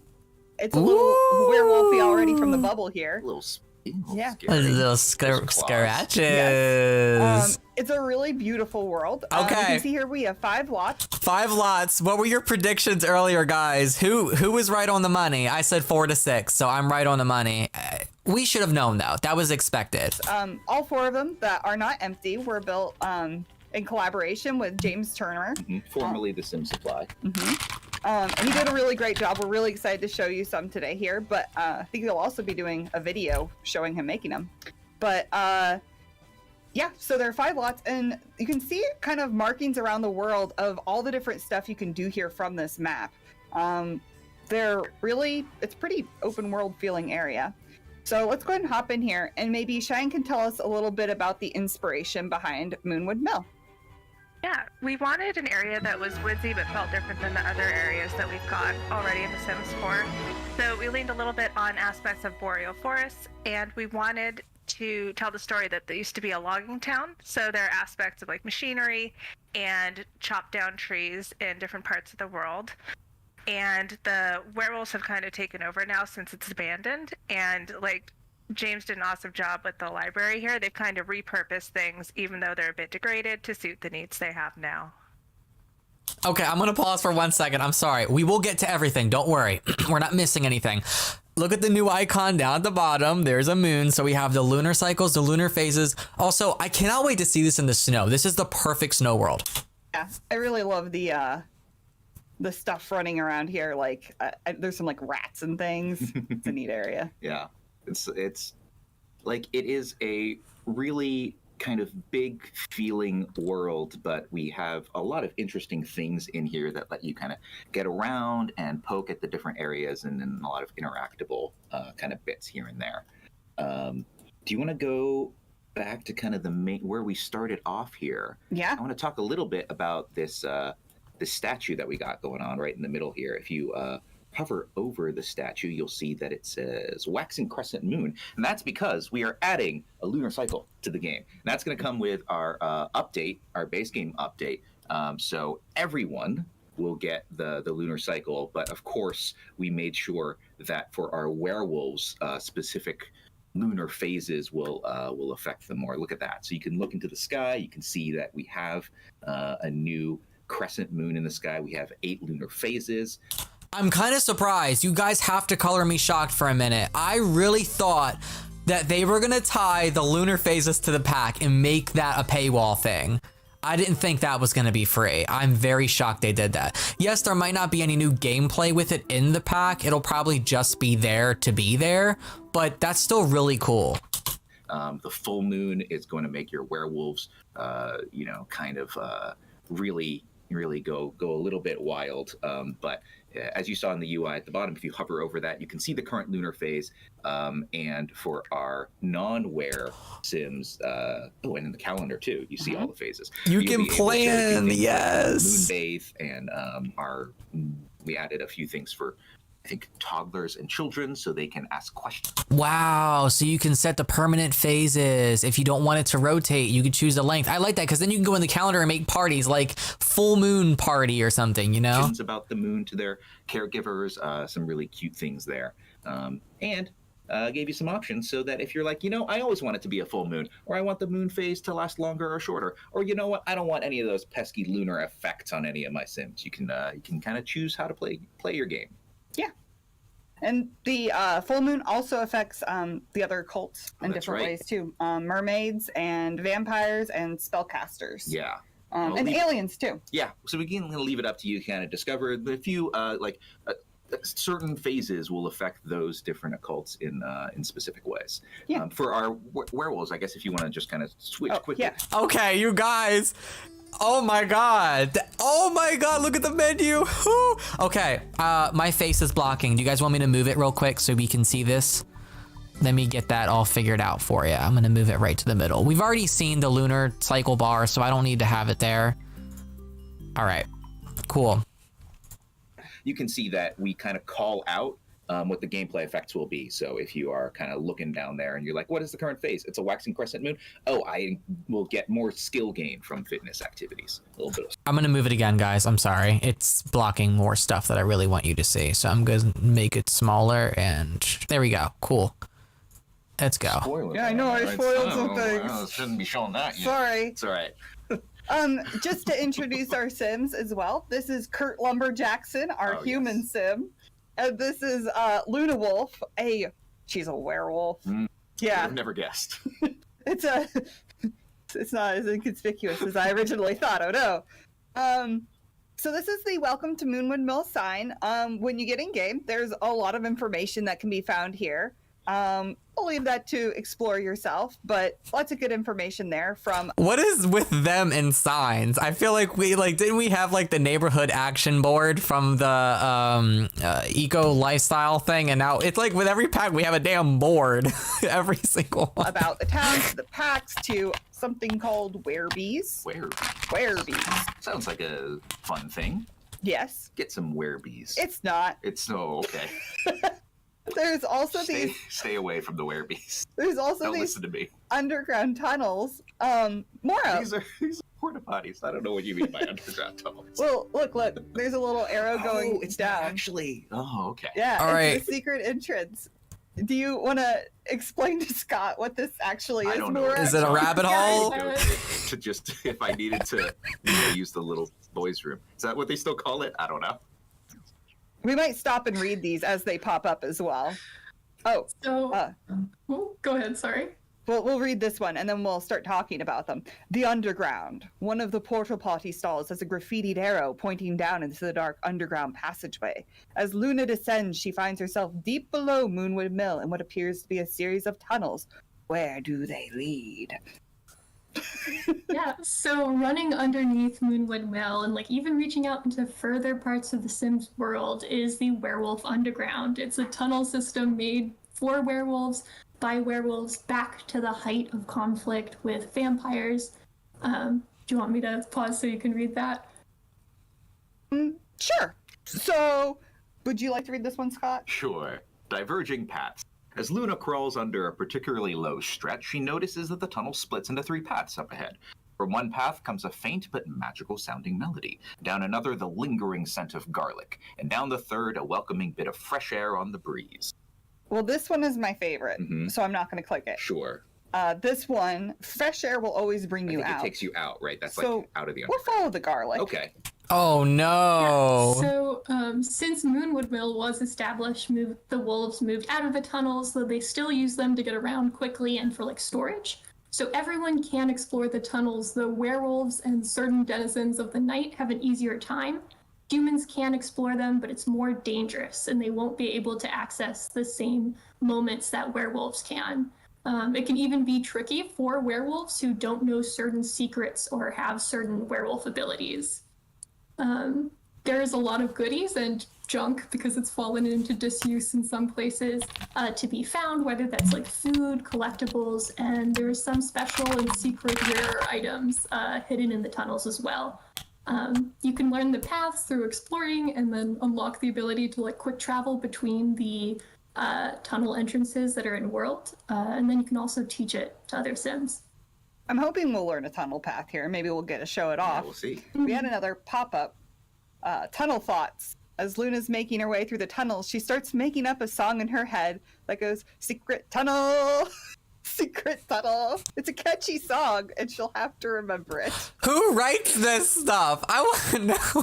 It's a little werewolfy already from the bubble here. A little Yeah. A little scratches. It's a really beautiful world. You Okay. can see here we have 5 lots. 5 lots. What were your predictions earlier, guys? Who was right on the money? I said 4 to 6, so I'm right on the money. We should have known though. That was expected. All 4 of them that are not empty were built in collaboration with James Turner. Formerly the Sim Supply. And he did a really great job. We're really excited to show you some today here, but I think he'll also be doing a video showing him making them. But yeah, so there are 5 lots, and you can see kind of markings around the world of all the different stuff you can do here from this map. It's pretty open world feeling area. So let's go ahead and hop in here, and maybe Cheyenne can tell us a little bit about the inspiration behind Moonwood Mill. Yeah, we wanted an area that was woodsy but felt different than the other areas that we've got already in The Sims 4. So we leaned a little bit on aspects of boreal forests, and we wanted to tell the story that there used to be a logging town. So there are aspects of like machinery and chopped down trees in different parts of the world. And the werewolves have kind of taken over now since it's abandoned. And like James did an awesome job with the library here. They've kind of repurposed things, even though they're a bit degraded, to suit the needs they have now. Okay, I'm gonna pause for 1 second. I'm sorry. We will get to everything. Don't worry. We're not missing anything. Look at the new icon down at the bottom. There's a moon. So we have the lunar cycles, the lunar phases. Also, I cannot wait to see this in the snow. This is the perfect snow world. Yeah, I really love the stuff running around here. Like there's some like rats and things. It's a neat area. Yeah. It's like it is a really kind of big feeling world, but we have a lot of interesting things in here that let you kind of get around and poke at the different areas, and then a lot of interactable kind of bits here and there. Do you want to go back to kind of the main where we started off here? Yeah. I want to talk a little bit about this this statue that we got going on right in the middle here. If you hover over the statue, you'll see that it says Waxing Crescent Moon, and that's because we are adding a lunar cycle to the game. And that's going to come with our update, our base game update. So everyone will get the lunar cycle, but of course we made sure that for our werewolves, specific lunar phases will affect them more. Look at that. So you can look into the sky. You can see that we have a new crescent moon in the sky. We have 8 lunar phases. I'm kind of surprised. You guys have to color me shocked for a minute. I really thought that they were going to tie the lunar phases to the pack and make that a paywall thing. I didn't think that was going to be free. I'm very shocked they did that. Yes, there might not be any new gameplay with it in the pack. It'll probably just be there to be there, but that's still really cool. The full moon is going to make your werewolves, kind of really go a little bit wild. But as you saw in the UI at the bottom, if you hover over that, you can see the current lunar phase. And for our non-wear sims, and in the calendar too, you see all the phases. You can plan, yes. Moonbathe, and we added a few things for, I think, toddlers and children, so they can ask questions. Wow, so you can set the permanent phases. If you don't want it to rotate, you can choose the length. I like that, because then you can go in the calendar and make parties, like full moon party or something, you know? About the moon to their caregivers, some really cute things there. And gave you some options so that if you're like, I always want it to be a full moon, or I want the moon phase to last longer or shorter, or you know what, I don't want any of those pesky lunar effects on any of my sims. You can kind of choose how to play your game. Yeah. And the full moon also affects the other cults in different ways too. Mermaids and vampires and spellcasters. Yeah. And aliens too. Yeah. So we can leave it up to you to kind of discover the few certain phases will affect those different occults in specific ways. Yeah. For our werewolves, I guess if you want to just kind of switch quickly. Yeah. Okay, you guys. Oh my god. Oh my god, look at the menu. Whew. Okay, my face is blocking. Do you guys want me to move it real quick so we can see this? Let me get that all figured out for you. I'm gonna move it right to the middle. We've already seen the lunar cycle bar, so I don't need to have it there. All right, cool. You can see that we kind of call out what the gameplay effects will be. So if you are kind of looking down there and you're like, what is the current phase? It's a waxing crescent moon. Oh, I will get more skill gain from fitness activities. A little bit of... I'm gonna move it again, guys. I'm sorry. It's blocking more stuff that I really want you to see. So I'm gonna make it smaller and there we go. Cool. Let's go. Spoiler. Yeah, I know, I spoiled some things. Well, shouldn't be showing that yet. Sorry. It's all right. Just to introduce our Sims as well. This is Kurt Lumber Jackson, our human Sim. And this is Luna Wolf. She's a werewolf. Yeah. I've never guessed. It's not as inconspicuous as I originally thought. Oh no. So this is the Welcome to Moonwood Mill sign. When you get in game, there's a lot of information that can be found here. I'll leave that to explore yourself, but lots of good information there from... What is with them and signs? I feel like didn't we have the neighborhood action board from the eco lifestyle thing? And now it's with every pack we have a damn board. Every single one. About the towns, the packs, to something called werebees. Werebees. Sounds like a fun thing. Yes. Get some werebees. It's not. It's okay. There's also stay away from the werebees. There's also Don't these listen to me. underground tunnels. More of. These are porta potties. I don't know what you mean by underground tunnels. Well, look. There's a little arrow going it's down. Actually. Oh, okay. Yeah. All right. It's a secret entrance. Do you want to explain to Scott what this actually is? I don't know. Is it a rabbit hole? To just if I needed to use the little boys' room. Is that what they still call it? I don't know. We might stop and read these as they pop up as well. Oh. So, go ahead, sorry. Well, we'll read this one and then we'll start talking about them. The Underground. One of the porta potty stalls has a graffitied arrow pointing down into the dark underground passageway. As Luna descends, she finds herself deep below Moonwood Mill in what appears to be a series of tunnels. Where do they lead? Yeah, so running underneath Moonwood Mill and even reaching out into further parts of the Sims world is the Werewolf Underground. It's a tunnel system made for werewolves by werewolves back to the height of conflict with vampires. Do you want me to pause so you can read that? Sure. So, would you like to read this one, Scott? Sure. Diverging paths. As Luna crawls under a particularly low stretch, she notices that the tunnel splits into 3 paths up ahead. From one path comes a faint but magical-sounding melody. Down another, the lingering scent of garlic. And down the third, a welcoming bit of fresh air on the breeze. Well, this one is my favorite, so I'm not going to click it. Sure. This one, fresh air will always bring you I think out. it takes you out, right? That's So, out of the We'll underground. follow the garlic. Okay. Oh no. So, since Moonwood Mill was established, the wolves moved out of the tunnels, though they still use them to get around quickly and for storage. So everyone can explore the tunnels, though werewolves and certain denizens of the night have an easier time. Humans can explore them, but it's more dangerous, and they won't be able to access the same moments that werewolves can. It can even be tricky for werewolves who don't know certain secrets or have certain werewolf abilities. There's a lot of goodies and junk, because it's fallen into disuse in some places, to be found, whether that's food, collectibles, and there's some special and secret rare items hidden in the tunnels as well. You can learn the paths through exploring and then unlock the ability to quick travel between the tunnel entrances that are in world, and then you can also teach it to other Sims. I'm hoping we'll learn a tunnel path here. Maybe we'll get to show it off. Yeah, we'll see. We had another pop-up. Tunnel thoughts. as Luna's making her way through the tunnels, she starts making up a song in her head that goes, "Secret tunnel, secret tunnel." It's a catchy song, and she'll have to remember it. Who writes this stuff? I want to know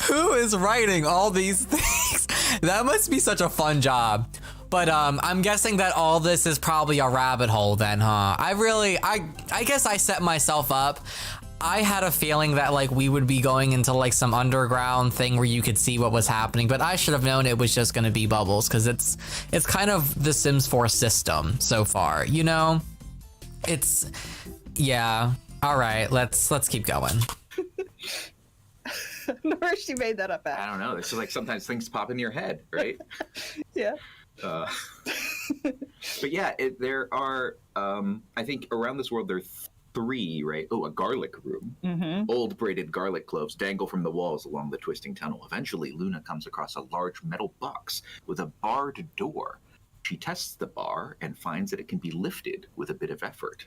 who is writing all these things. That must be such a fun job. But I'm guessing that all this is probably a rabbit hole then, huh? I guess I set myself up. I had a feeling that like we would be going into like some underground thing where you could see what was happening, but I should have known it was just gonna be bubbles, because it's kind of the Sims 4 system so far, you know? Yeah. All right, let's keep going. I don't know where she made that up at. I don't know. It's just like sometimes things pop in your head, right? Yeah. But yeah, there are, I think around this world there are 3, right? Oh, a garlic room. Mm-hmm. Old braided garlic cloves dangle from the walls along the twisting tunnel. Eventually, Luna comes across a large metal box with a barred door. She tests the bar and finds that it can be lifted with a bit of effort.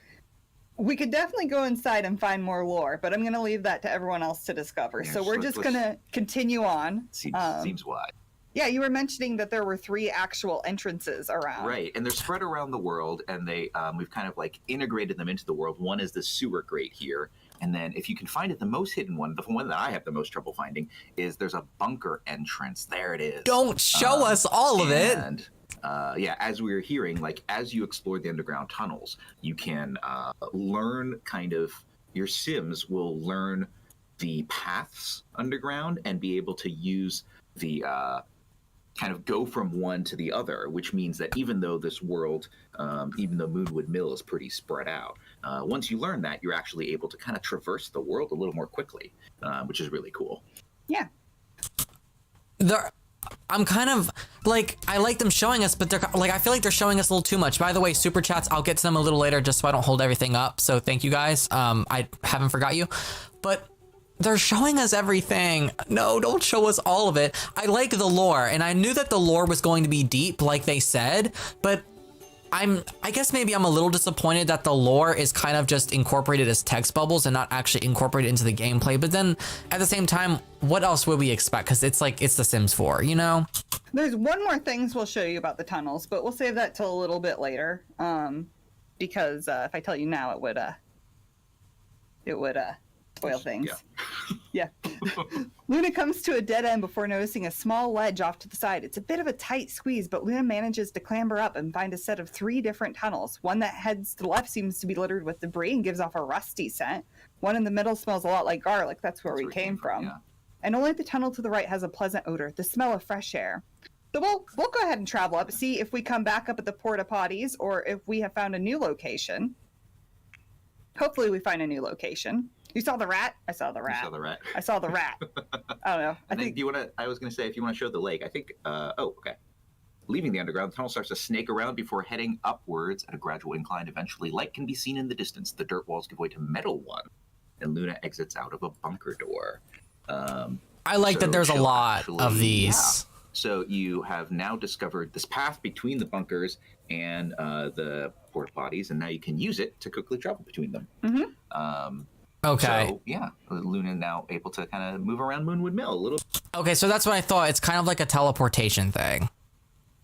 We could definitely go inside and find more lore, but I'm going to leave that to everyone else to discover. Yeah, so we're just going to continue on. Seems wide. Yeah, you were mentioning that there were 3 actual entrances around. Right, and they're spread around the world, and we've kind of like integrated them into the world. One is the sewer grate here, and then if you can find it, the most hidden one, the one that I have the most trouble finding, is there's a bunker entrance. There it is. Don't show us all of it. And yeah, as we were hearing, like as you explore the underground tunnels, you can learn kind of, your Sims will learn the paths underground and be able to use the kind of go from one to the other, which means that even though this world, even though Moonwood Mill is pretty spread out, once you learn that, you're actually able to kind of traverse the world a little more quickly, which is really cool. Yeah. I'm kind of like, I like them showing us, but they're like, I feel like they're showing us a little too much. By the way, super chats, I'll get to them a little later just so I don't hold everything up. So thank you guys. I haven't forgot you, but they're showing us everything. No, don't show us all of it. I like the lore, and I knew that the lore was going to be deep, like they said, but I guess maybe I'm a little disappointed that the lore is kind of just incorporated as text bubbles and not actually incorporated into the gameplay. But then at the same time, what else would we expect? Because it's like, it's The Sims 4, you know? There's one more things we'll show you about the tunnels, but we'll save that till a little bit later. Because if I tell you now, it would spoil things. Yeah. Luna comes to a dead end before noticing a small ledge off to the side. It's a bit of a tight squeeze, but Luna manages to clamber up and find a set of 3 different tunnels. One that heads to the left seems to be littered with debris and gives off a rusty scent. One in the middle smells a lot like garlic. That's where we came from. Yeah. And only the tunnel to the right has a pleasant odor, the smell of fresh air. So we'll go ahead and travel up, see if we come back up at the porta potties or if we have found a new location. Hopefully we find a new location. You saw the rat? I saw the rat. You saw the rat. I saw the rat. I don't know. I was going to say, if you want to show the lake, I think, okay. Leaving the underground, the tunnel starts to snake around before heading upwards at a gradual incline. Eventually, light can be seen in the distance. The dirt walls give way to metal one, and Luna exits out of a bunker door. I like that there's a lot of these. Yeah. So you have now discovered this path between the bunkers and the porta potties, and now you can use it to quickly travel between them. Mm-hmm. Okay. So, yeah, Luna now able to kind of move around Moonwood Mill a little. Okay, so that's what I thought. It's kind of like a teleportation thing,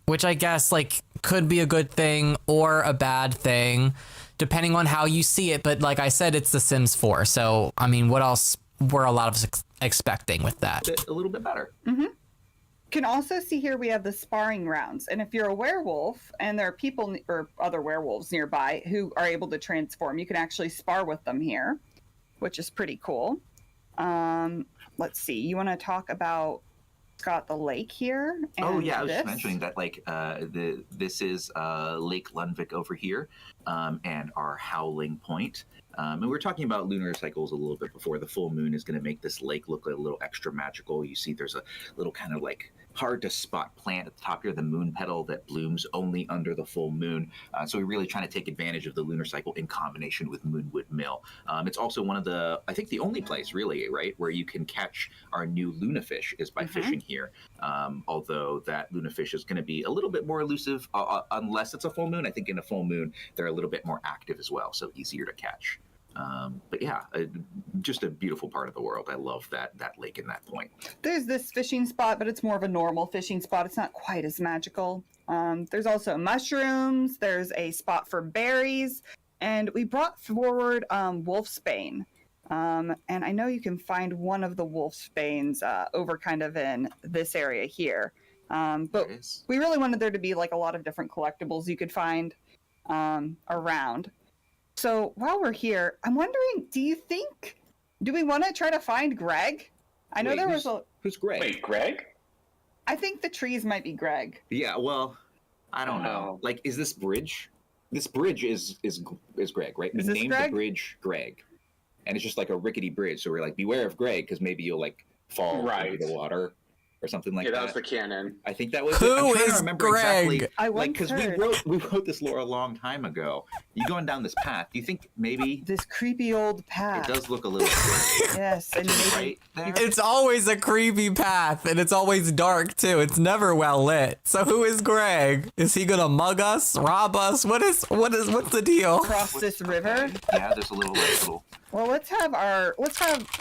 which I guess like could be a good thing or a bad thing, depending on how you see it. But like I said, it's The Sims 4. So, I mean, what else were a lot of us expecting with that? A little bit better. Mm-hmm. Can also see here we have the sparring rounds, and if you're a werewolf and there are people or other werewolves nearby who are able to transform, you can actually spar with them here, which is pretty cool. Let's see. You want to talk about Scott the lake here? Oh yeah, I was just mentioning that like this is Lake Lundvik over here, and our Howling Point. And we were talking about lunar cycles a little bit before. The full moon is going to make this lake look a little extra magical. You see there's a little kind of like hard to spot plant at the top here, the moon petal that blooms only under the full moon. So we're really trying to take advantage of the lunar cycle in combination with Moonwood Mill. It's also one of the, I think the only place really, right, where you can catch our new lunafish is by fishing here. Although that lunafish is going to be a little bit more elusive unless it's a full moon. I think in a full moon, they're a little bit more active as well, so easier to catch. But yeah, just a beautiful part of the world. I love that lake and that point. There's this fishing spot, but it's more of a normal fishing spot. It's not quite as magical. There's also mushrooms. There's a spot for berries. And we brought forward wolfsbane. And I know you can find one of the wolfsbanes over kind of in this area here. But we really wanted there to be like a lot of different collectibles you could find around. So while we're here, I'm wondering, do we want to try to find Greg? I know Who's Greg? Wait, Greg? I think the trees might be Greg. Yeah, well, I don't know. Like, is this bridge? This bridge is Greg, right? Is we this named Greg? the bridge Greg. And it's just like a rickety bridge, so we're like, beware of Greg, because maybe you'll like fall into the water or something like that. Yeah, that was the canon. I think that was Who it. I'm trying is to remember Greg? exactly, I like, once because we wrote this lore a long time ago. You going down this path? Do you think maybe This creepy old path. it does look a little scary, Yes, and maybe right there? It's always a creepy path, and it's always dark too. It's never well lit. So who is Greg? Is he gonna mug us, rob us? What's the deal? cross this river. Yeah, there's a little. Well, let's have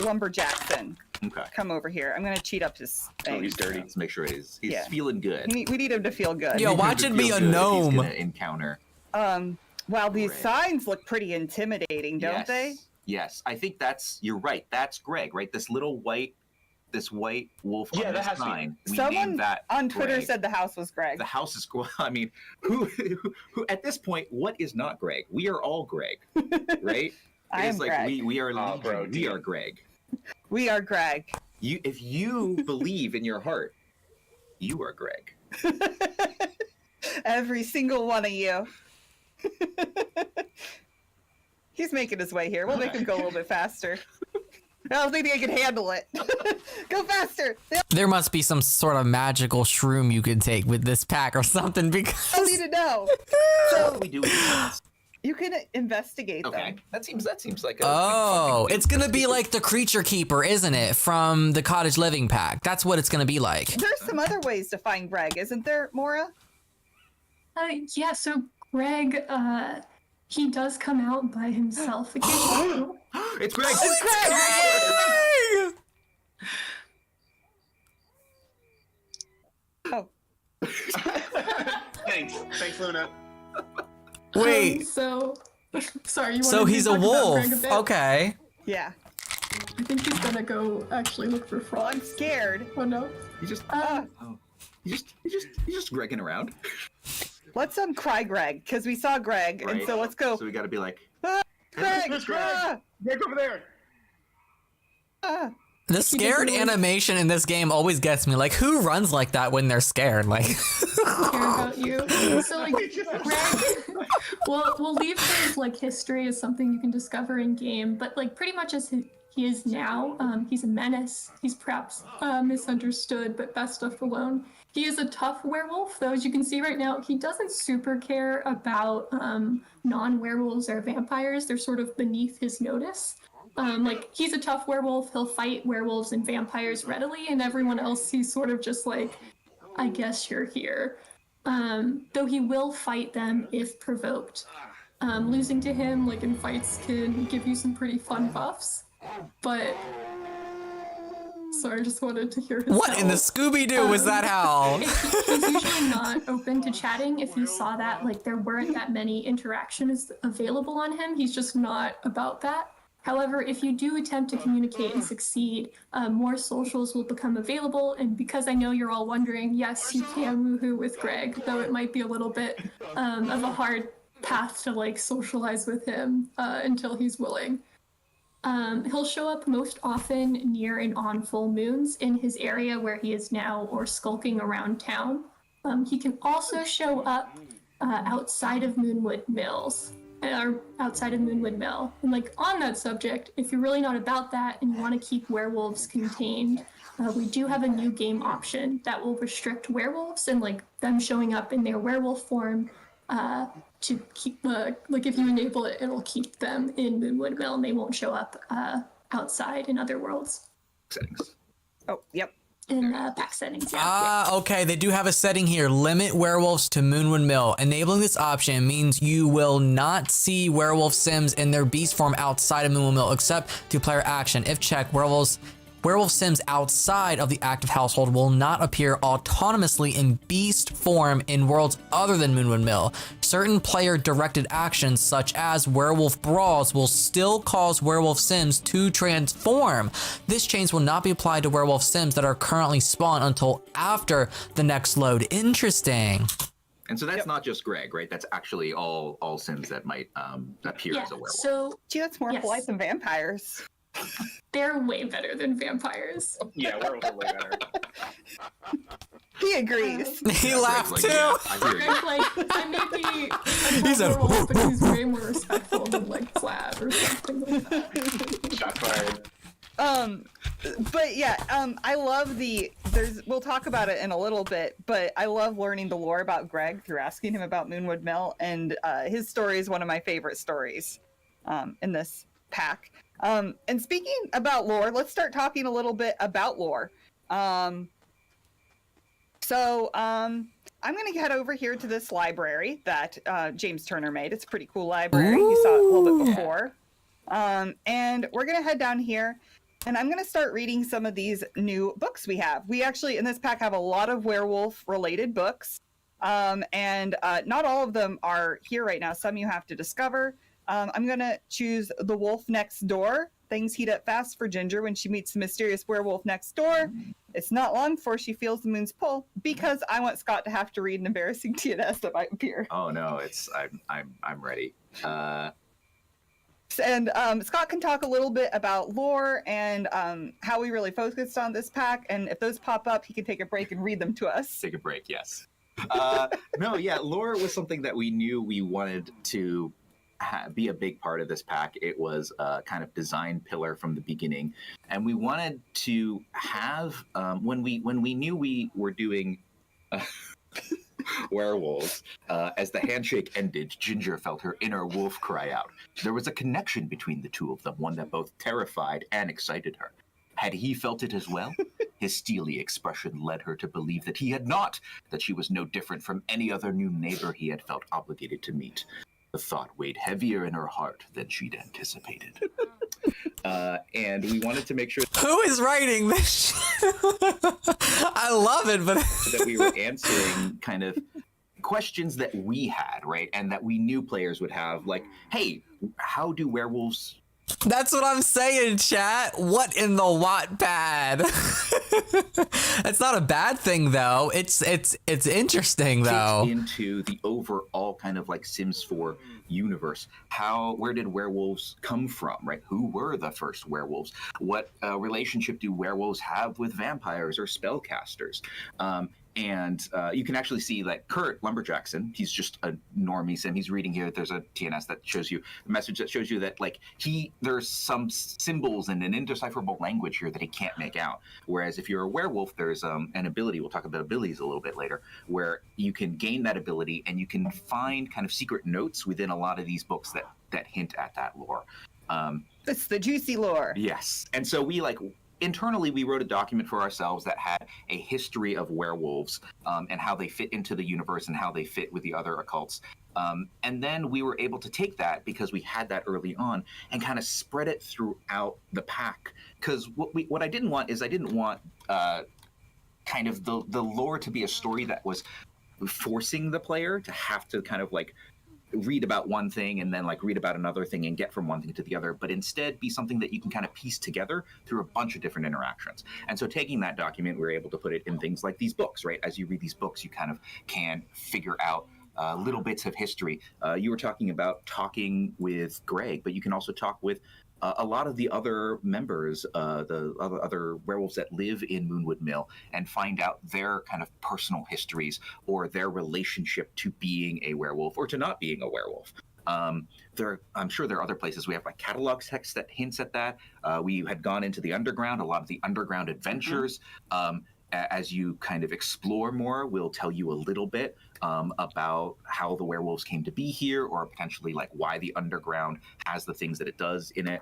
Lumberjackson Okay. come over here. I'm gonna cheat up his thing. Oh, he's dirty. Let's make sure he's Yeah. feeling good. We need him to feel good. Yo, watch it be Feel a good if gnome. He's gonna encounter. Wow, these Greg. signs look pretty intimidating, don't Yes. they? Yes, I think you're right. That's Greg, right? This white wolf Yeah, on that this has to be- sign. We Someone named that on Twitter Greg. said the house was Greg. The house is cool. I mean, who at this point, what is not Greg? We are all Greg, right? I It's am like Greg. we are Oh, Legion. bro, we deal. are Greg. We are Greg. If you believe in your heart, you are Greg. Every single one of you. He's making his way here. We'll make him go a little bit faster. I don't think I can handle it. Go faster. They There must be some sort of magical shroom you could take with this pack or something all because need to know. What do we do with this? You can investigate Okay, them. that seems like a oh, something it's gonna be like the creature keeper, isn't it? From the cottage living pack. That's what it's gonna be like. There's some other ways to find Greg, isn't there, Mora? Yeah, so Greg, he does come out by himself occasionally. It's Greg. Oh, Thanks, Luna. Wait, So, sorry, you so wanted me he's to a talk about wolf. Greg a bit? Okay. yeah. I think he's gonna go actually look for Well, I'm frogs. scared. Oh no. You just Ah, you just Gregging around. let's cry Greg, because we saw Greg, and Right. so let's go. So we got to be like, Greg! There's Greg. Ah, Greg over there. ah. The scared really- animation in this game always gets me. Like, who runs like that when they're scared? Like, Care about you. So like Greg, we'll leave his like history as something you can discover in game, but like pretty much as he is now, he's a menace. He's perhaps misunderstood, but best left alone. He is a tough werewolf, though, as you can see right now, he doesn't super care about non-werewolves or vampires. They're sort of beneath his notice. Like, he's a tough werewolf, he'll fight werewolves and vampires readily, and everyone else, he's sort of just like, I guess you're here. Though he will fight them if provoked. Losing to him, like in fights, can give you some pretty fun buffs. But sorry, I just wanted to hear his what in the howl. Scooby-Doo was that howl? He's usually not open to chatting. If you saw that, like there weren't that many interactions available on him, he's just not about that. However, if you do attempt to communicate and succeed, more socials will become available. And because I know you're all wondering, yes, you can woohoo with Greg, though it might be a little bit of a hard path to like socialize with him until he's willing. He'll show up most often near and on full moons in his area where he is now or skulking around town. He can also show up outside of Moonwood Mills. Or outside of Moonwood Mill. And like on that subject, if you're really not about that and you want to keep werewolves contained, we do have a new game option that will restrict werewolves and like them showing up in their werewolf form to keep like if you enable it, it'll keep them in Moonwood Mill and they won't show up outside in other worlds. settings. Oh, yep. in pack settings. Yeah. Ah, okay. They do have a setting here. Limit werewolves to Moonwood Mill. Enabling this option means you will not see werewolf sims in their beast form outside of Moonwood Mill, except through player action. If checked, werewolf sims outside of the active household will not appear autonomously in beast form in worlds other than Moonwood Mill. Certain player-directed actions, such as werewolf brawls, will still cause werewolf sims to transform. This change will not be applied to werewolf sims that are currently spawned until after the next load. Interesting. And so that's not just Greg, right? That's actually all sims that might appear as a werewolf. So Gee, that's more polite than vampires. they're way better than vampires. Yeah, werewolves are way better. He agrees. He laughed Greg's too. yeah, I hear you. Greg's like, I may be a He said, werewolf, but he's way more respectful than like Vlad or something like that. Shots fired. But yeah, I love we'll talk about it in a little bit, but I love learning the lore about Greg through asking him about Moonwood Mill, and his story is one of my favorite stories in this pack. And speaking about lore, let's start talking a little bit about lore. So I'm going to head over here to this library that James Turner made. It's a pretty cool library. You saw it a little bit before. And we're going to head down here, and I'm going to start reading some of these new books we have. We actually, in this pack, have a lot of werewolf-related books. And not all of them are here right now. Some you have to discover. I'm going to choose The Wolf Next Door. Things heat up fast for Ginger when she meets the mysterious werewolf next door. It's not long before she feels the moon's pull, because I want Scott to have to read an embarrassing TNS that might appear. Oh no, I'm ready. And Scott can talk a little bit about lore and how we really focused on this pack. And if those pop up, he can take a break and read them to us. Take a break, yes. No, yeah, lore was something that we knew we wanted to be a big part of this pack. It was a kind of design pillar from the beginning, and we wanted to have when we knew we were doing werewolves, as the handshake ended, Ginger felt her inner wolf cry out. There was a connection between the two of them, one that both terrified and excited her. Had he felt it as well? His steely expression led her to believe that he had not, that she was no different from any other new neighbor he had felt obligated to meet. The thought weighed heavier in her heart than she'd anticipated. And we wanted to make sure Who is writing this shit? I love it, but that we were answering kind of questions that we had, right? And that we knew players would have, like, hey, how do werewolves... that's what I'm saying, chat. What in the Wattpad? It's not a bad thing, though. It's interesting, though. Into the overall kind of like Sims 4 universe. Where did werewolves come from, right? Who were the first werewolves? What relationship do werewolves have with vampires or spellcasters? And you can actually see that Kurt Lumberjackson, he's just a normie sim. He's reading here. There's a TNS that shows you a message that shows you that like there's some symbols in an indecipherable language here that he can't make out. Whereas if you're a werewolf, there's an ability, we'll talk about abilities a little bit later, where you can gain that ability and you can find kind of secret notes within a lot of these books that hint at that lore. It's the juicy lore. Yes. And so internally, we wrote a document for ourselves that had a history of werewolves and how they fit into the universe and how they fit with the other occults. And then we were able to take that, because we had that early on, and kind of spread it throughout the pack. Because what I didn't want is kind of the lore to be a story that was forcing the player to have to kind of like read about one thing and then like read about another thing and get from one thing to the other, but instead be something that you can kind of piece together through a bunch of different interactions. And so taking that document, we were able to put it in things like these books, right? As you read these books, you kind of can figure out little bits of history. You were talking about talking with Greg, but you can also talk with a lot of the other members, the other werewolves that live in Moonwood Mill, and find out their kind of personal histories or their relationship to being a werewolf or to not being a werewolf. I'm sure there are other places. We have like catalog text that hints at that. We had gone into the underground, a lot of the underground adventures. As you kind of explore more, we'll tell you a little bit about how the werewolves came to be here, or potentially like why the underground has the things that it does in it.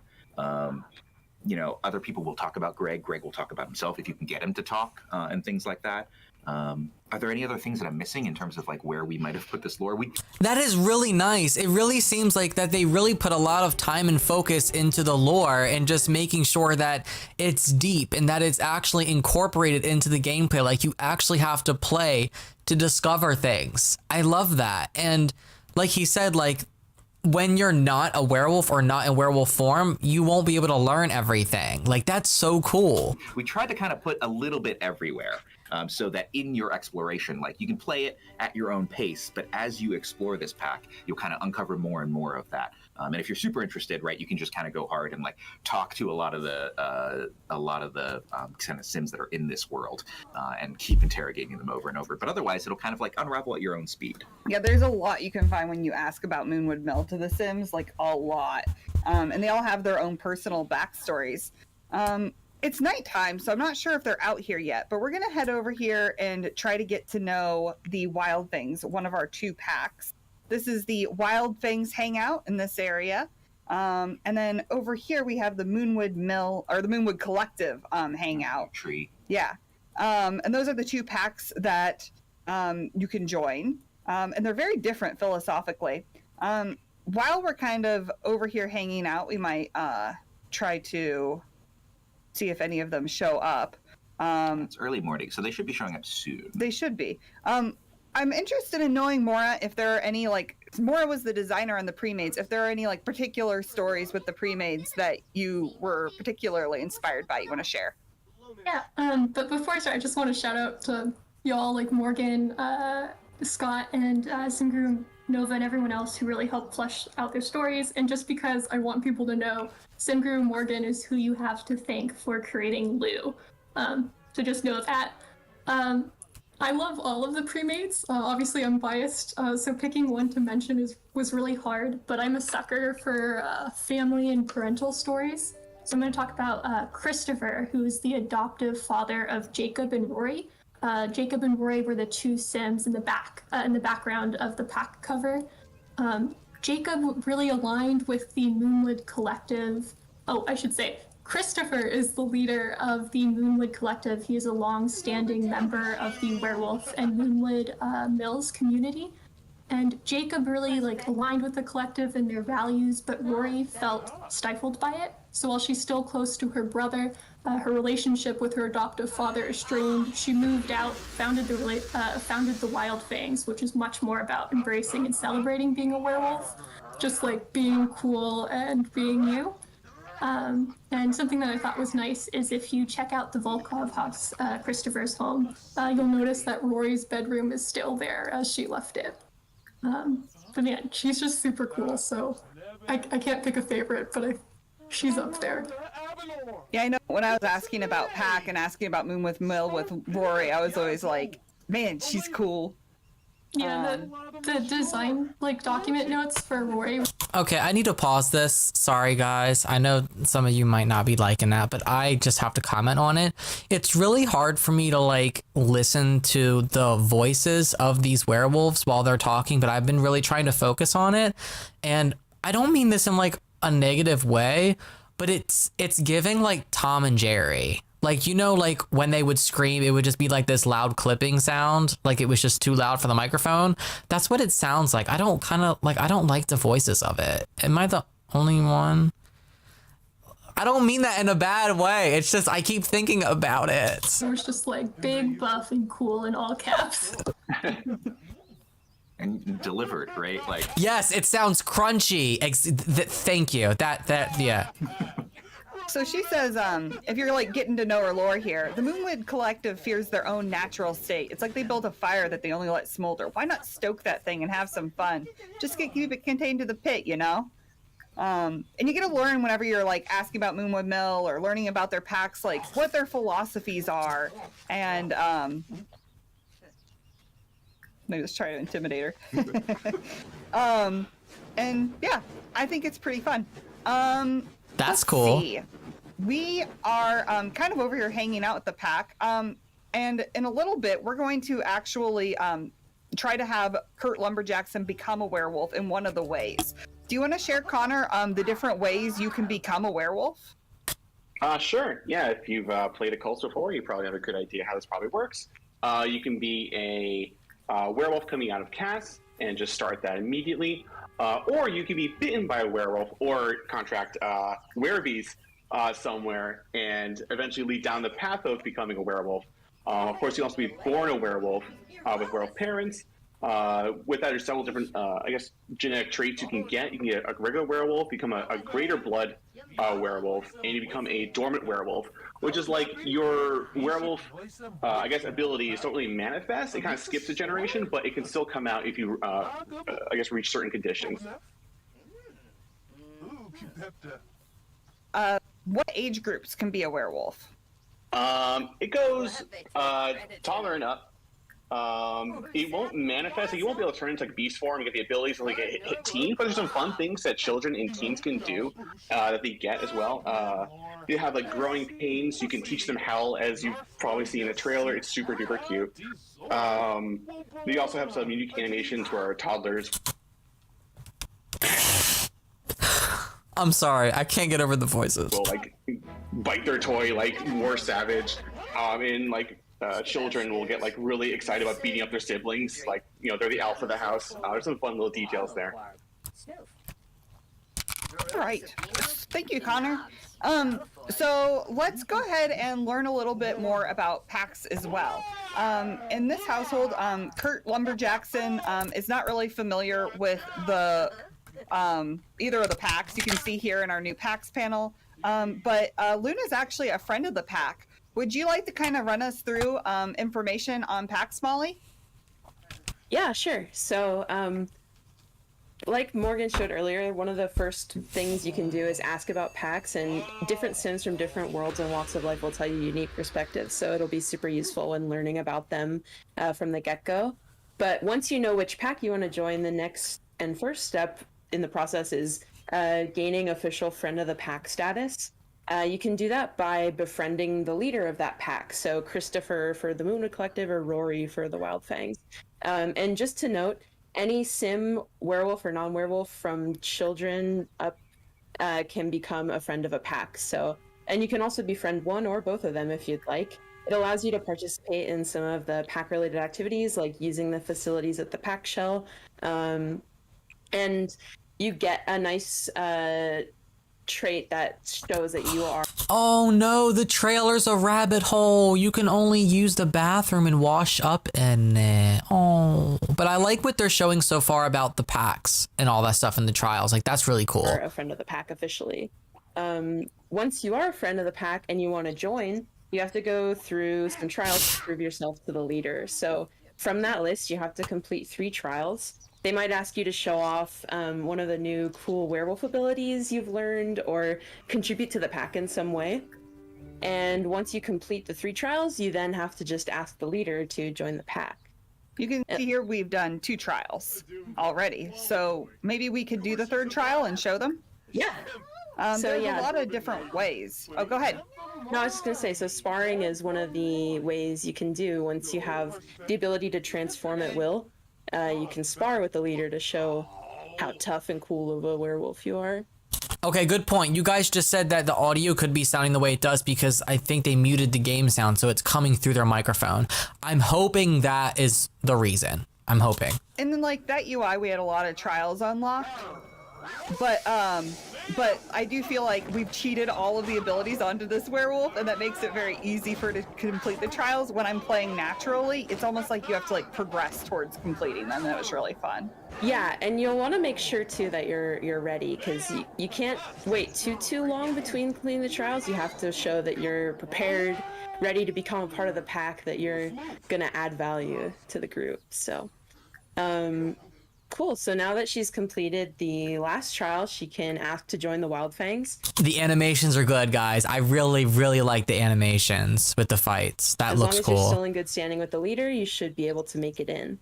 other people will talk about Greg. Greg will talk about himself if you can get him to talk and things like that. Are there any other things that I'm missing in terms of like where we might have put this lore? That is really nice. It really seems like that they really put a lot of time and focus into the lore and just making sure that it's deep and that it's actually incorporated into the gameplay. Like you actually have to play to discover things. I love that. And like he said, like when you're not a werewolf or not in werewolf form, you won't be able to learn everything. Like that's so cool. We tried to kind of put a little bit everywhere. So that in your exploration, like you can play it at your own pace, but as you explore this pack, you'll kind of uncover more and more of that. And if you're super interested, right, you can just kind of go hard and like talk to a lot of the kind of sims that are in this world and keep interrogating them over and over. But otherwise, it'll kind of like unravel at your own speed. Yeah, there's a lot you can find when you ask about Moonwood Mill to the sims, like a lot. And they all have their own personal backstories. It's nighttime, so I'm not sure if they're out here yet, but we're going to head over here and try to get to know the Wild Things, one of our 2 packs. This is the Wild Things hangout in this area. And then over here we have the Moonwood Mill, or the Moonwood Collective hangout. Tree. Yeah. And those are the 2 packs that you can join. And they're very different philosophically. While we're kind of over here hanging out, we might try to see if any of them show up. It's early morning, so they should be showing up soon. They should be. I'm interested in knowing, Mora, if there are any, like, Mora was the designer on the pre-mades, if there are any, like, particular stories with the pre-mades that you were particularly inspired by you want to share. Yeah, but before I start, I just want to shout out to y'all, like Morgan, Scott, and Singru, Nova, and everyone else who really helped flesh out their stories. And just because I want people to know, Singru Morgan is who you have to thank for creating Lou. So just know that. I love all of the pre-mates. Obviously, I'm biased, so picking one to mention was really hard, but I'm a sucker for family and parental stories. So I'm going to talk about Christopher, who is the adoptive father of Jacob and Rory. Jacob and Rory were the 2 sims in the background of the pack cover. Jacob really aligned with the Moonwood Collective. Oh, I should say, Christopher is the leader of the Moonwood Collective. He is a long-standing member of the Werewolf and Moonwood Mills community. And Jacob really aligned with the collective and their values, but Rory felt stifled by it. So while she's still close to her brother, her relationship with her adoptive father is strained. She moved out, founded the Wild Fangs, which is much more about embracing and celebrating being a werewolf, just like being cool and being you. And something that I thought was nice is if you check out the Volkov house, Christopher's home, you'll notice that Rory's bedroom is still there as she left it. But man, she's just super cool, so I can't pick a favorite, but she's up there. Yeah, I know when I was asking about Pack and asking about Moonwood Mill with Rory, I was always like, man, she's cool. Yeah, the design document notes for Rory. Okay, I need to pause this. Sorry, guys. I know some of you might not be liking that, but I just have to comment on it. It's really hard for me to listen to the voices of these werewolves while they're talking, but I've been really trying to focus on it. And I don't mean this in a negative way, but it's giving Tom and Jerry. When they would scream, it would just be this loud clipping sound. It was just too loud for the microphone. That's what it sounds like. I don't like the voices of it. Am I the only one? I don't mean that in a bad way. It's just, I keep thinking about it. It was just big, buff, and cool in all caps. And delivered, right? Yes, it sounds crunchy. Thank you. Yeah. So she says, if you're getting to know her lore here, the Moonwood Collective fears their own natural state. It's like they built a fire that they only let smolder. Why not stoke that thing and have some fun? Just keep it contained to the pit, you know? And you get to learn whenever you're asking about Moonwood Mill or learning about their packs, what their philosophies are. And maybe let's try to intimidate her. And yeah, I think it's pretty fun. That's cool. See. We are kind of over here hanging out with the pack. And in a little bit, we're going to actually try to have Kurt Lumberjackson become a werewolf in one of the ways. Do you want to share, Connor, the different ways you can become a werewolf? Sure. Yeah, if you've played Occult before, you probably have a good idea how this probably works. You can be a werewolf coming out of Cass and just start that immediately. Or you can be bitten by a werewolf or contract werebees somewhere and eventually lead down the path of becoming a werewolf. Of course, you can also be born a werewolf with werewolf parents. With that, there's several different, genetic traits you can get. You can get a regular werewolf, become a greater blood werewolf, and you become a dormant werewolf, which is like your werewolf, abilities don't really manifest. It kind of skips a generation, but it can still come out if you, reach certain conditions. What age groups can be a werewolf? It goes taller and up. It won't manifest. You won't be able to turn into like beast form and get the abilities to like hit teens. But there's some fun things that children and teens can do that they get as well. They have like growing pains. You can teach them hell, as you've probably seen in the trailer. It's super duper cute. They also have some unique animations where toddlers. I'm sorry, I can't get over the voices. Will like bite their toy like more savage, and like. Children will get like really excited about beating up their siblings, like they're the alpha of the house. There's some fun little details there. All right, thank you, Connor. So let's go ahead and learn a little bit more about packs as well. In this household, Kurt Lumberjackson is not really familiar with the either of the packs. You can see here in our new packs panel, but Luna's actually a friend of the pack. Would you like to kind of run us through information on packs, Molly? Yeah, sure. So, like Morgan showed earlier, one of the first things you can do is ask about packs, and different sims from different worlds and walks of life will tell you unique perspectives. So it'll be super useful when learning about them from the get-go. But once you know which pack you want to join, the next and first step in the process is gaining official friend of the pack status. You can do that by befriending the leader of that pack. So Christopher for the Moonwood Collective or Rory for the Wild Fangs. And just to note, any sim, werewolf or non-werewolf from children up can become a friend of a pack. So, and you can also befriend one or both of them if you'd like. It allows you to participate in some of the pack-related activities, like using the facilities at the pack shell. And you get a nice trait that shows that you are. Oh no, the trailer's a rabbit hole. You can only use the bathroom and wash up in it. Oh, but I like what they're showing so far about the packs and all that stuff in the trials. Like, that's really cool. A friend of the pack officially. Once you are a friend of the pack and you want to join, you have to go through some trials to prove yourself to the leader. So from that list, you have to complete 3 trials. They might ask you to show off one of the new cool werewolf abilities you've learned or contribute to the pack in some way. And once you complete the 3 trials, you then have to just ask the leader to join the pack. You can see here we've done 2 trials already. So maybe we could do the 3rd trial and show them? Yeah. There's a lot of different ways. Oh, go ahead. No, I was just going to say, so sparring is one of the ways you can do once you have the ability to transform at will. You can spar with the leader to show how tough and cool of a werewolf you are. Okay, good point. You guys just said that the audio could be sounding the way it does because I think they muted the game sound, so it's coming through their microphone. I'm hoping that is the reason. I'm hoping. And then, like, that UI, we had a lot of trials unlocked. But I do feel like we've cheated all of the abilities onto this werewolf, and that makes it very easy for it to complete the trials. When I'm playing naturally, it's almost like you have to like progress towards completing them. That was really fun. Yeah, and you'll want to make sure too that you're ready, because you can't wait too long between completing the trials. You have to show that you're prepared, ready to become a part of the pack, that you're gonna add value to the group. So cool. So now that she's completed the last trial, she can ask to join the Wild Fangs. The animations are good, guys. I really, really like the animations with the fights. That looks cool. As long as you're still in good standing with the leader, you should be able to make it in.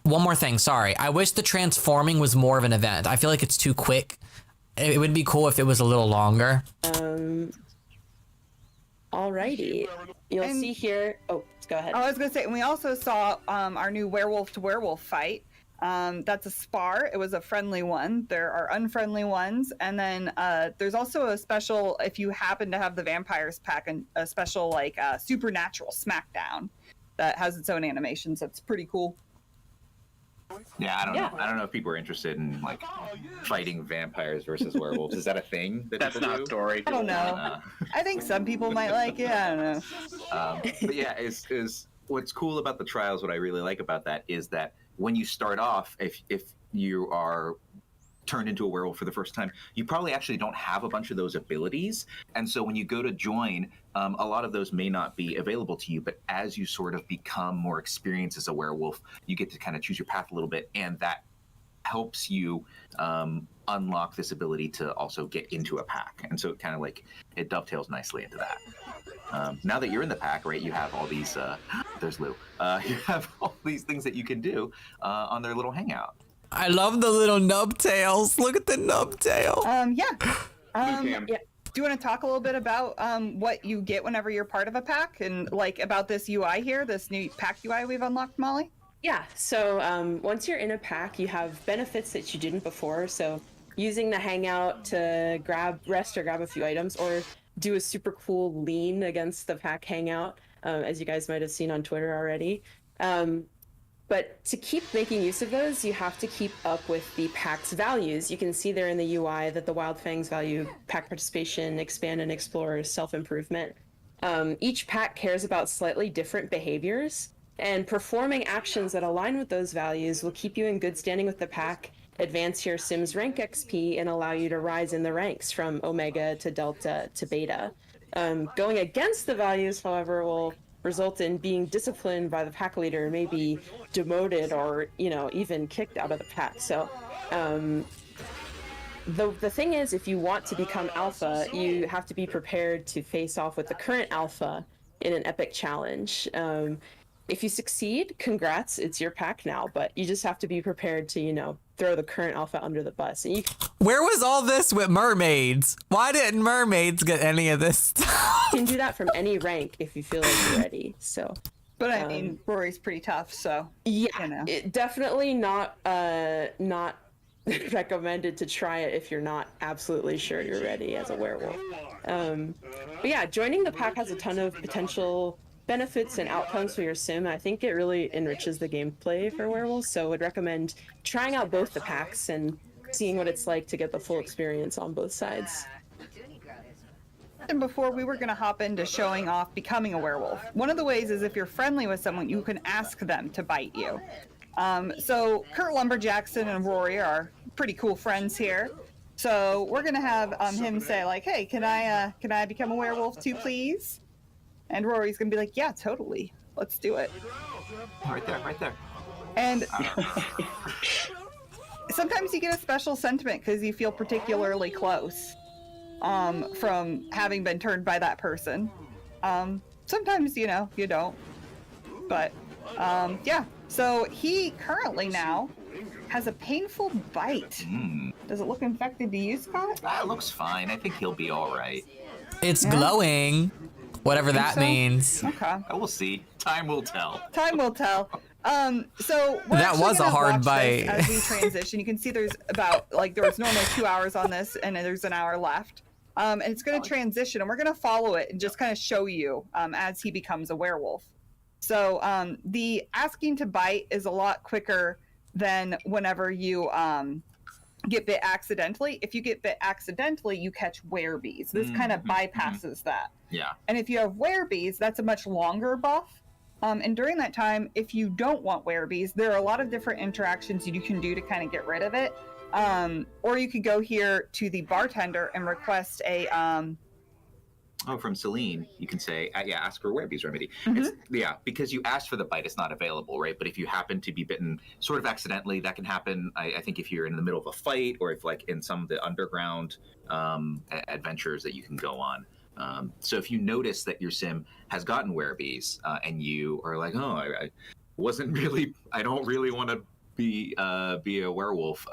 One more thing, sorry. I wish the transforming was more of an event. I feel like it's too quick. It would be cool if it was a little longer. Alrighty. You'll see here. Oh, go ahead. I was going to say, and we also saw our new werewolf to werewolf fight. That's a spar. It was a friendly one. There are unfriendly ones. And then there's also a special, if you happen to have the Vampires pack, and a special like Supernatural Smackdown that has its own animations. That's pretty cool. Yeah, I don't know if people are interested in like fighting vampires versus werewolves. Is that a thing? That's not story. I don't know. I think some people might like it. I don't know. But yeah, is what's cool about the trials, what I really like about that is that when you start off, if you are turned into a werewolf for the first time, you probably actually don't have a bunch of those abilities. And so when you go to join, a lot of those may not be available to you. But as you sort of become more experienced as a werewolf, you get to kind of choose your path a little bit. And that helps you unlock this ability to also get into a pack. And so it kind of like, it dovetails nicely into that. Now that you're in the pack, right, you have all these, there's Lou, you have all these things that you can do on their little hangout. I love the little nub tails. Look at the nub tail. Yeah. Do you want to talk a little bit about what you get whenever you're part of a pack, and like about this UI here, this new pack UI we've unlocked, Molly? Yeah, so once you're in a pack, you have benefits that you didn't before. So using the hangout to rest or grab a few items, or do a super cool lean against the pack hangout, as you guys might have seen on Twitter already. But to keep making use of those, you have to keep up with the pack's values. You can see there in the UI that the Wild Fangs value pack participation, expand and explore, self-improvement. Each pack cares about slightly different behaviors, and performing actions that align with those values will keep you in good standing with the pack, advance your Sim's rank XP, and allow you to rise in the ranks from Omega to Delta to Beta. Going against the values, however, will result in being disciplined by the pack leader, maybe demoted or, even kicked out of the pack. So the thing is, if you want to become alpha, you have to be prepared to face off with the current alpha in an epic challenge. If you succeed, congrats, it's your pack now, but you just have to be prepared to, throw the current alpha under the bus. And Where was all this with mermaids? Why didn't mermaids get any of this stuff? You can do that from any rank if you feel like you're ready. So, but I mean, Rory's pretty tough, so yeah, it definitely not recommended to try it if you're not absolutely sure you're ready as a werewolf. But yeah, joining the pack has a ton of potential benefits and outcomes for your sim. I think it really enriches the gameplay for werewolves, so I would recommend trying out both the packs and seeing what it's like to get the full experience on both sides. And before we were going to hop into showing off becoming a werewolf. One of the ways is if you're friendly with someone, you can ask them to bite you. So Kurt Lumberjackson and Rory are pretty cool friends here. So we're going to have him say like, hey, can I become a werewolf too, please? And Rory's going to be like, yeah, totally. Let's do it. Right there. And sometimes you get a special sentiment because you feel particularly close from having been turned by that person. Sometimes, you don't. But, yeah. So he currently now has a painful bite. Does it look infected to you, Scott? It looks fine. I think he'll be all right. It's glowing. Whatever that means. Okay. We'll see. Time will tell. Time will tell. So we're that was a hard bite. As we transition, you can see there's about there was normally 2 hours on this, and there's an hour left. And it's going to transition, and we're going to follow it and just kind of show you as he becomes a werewolf. So the asking to bite is a lot quicker than whenever you get bit accidentally. If you get bit accidentally, you catch werebees. This kind of bypasses that. Yeah. And if you have werebees, that's a much longer buff. And during that time, if you don't want werebees, there are a lot of different interactions you can do to kind of get rid of it. Or you could go here to the bartender and request a... from Celine, you can say, ask for a werebees remedy. Mm-hmm. Because you asked for the bite, it's not available, right? But if you happen to be bitten sort of accidentally, that can happen. I think if you're in the middle of a fight, or if in some of the underground adventures that you can go on. So if you notice that your sim has gotten werebees and you are like, I don't really want to be a werewolf,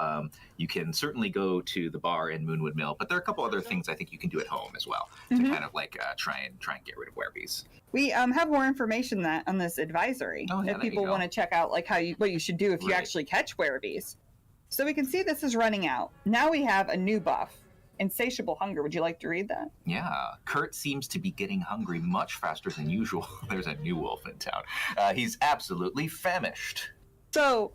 you can certainly go to the bar in Moonwood Mill, but there are a couple other things I think you can do at home as well to kind of like try and get rid of werebees. We have more information on this advisory if people want to check out like what you should do if you actually catch werebees. So we can see this is running out. Now we have a new buff, Insatiable Hunger. Would you like to read that? Yeah, Kurt seems to be getting hungry much faster than usual. There's a new wolf in town. He's absolutely famished. So,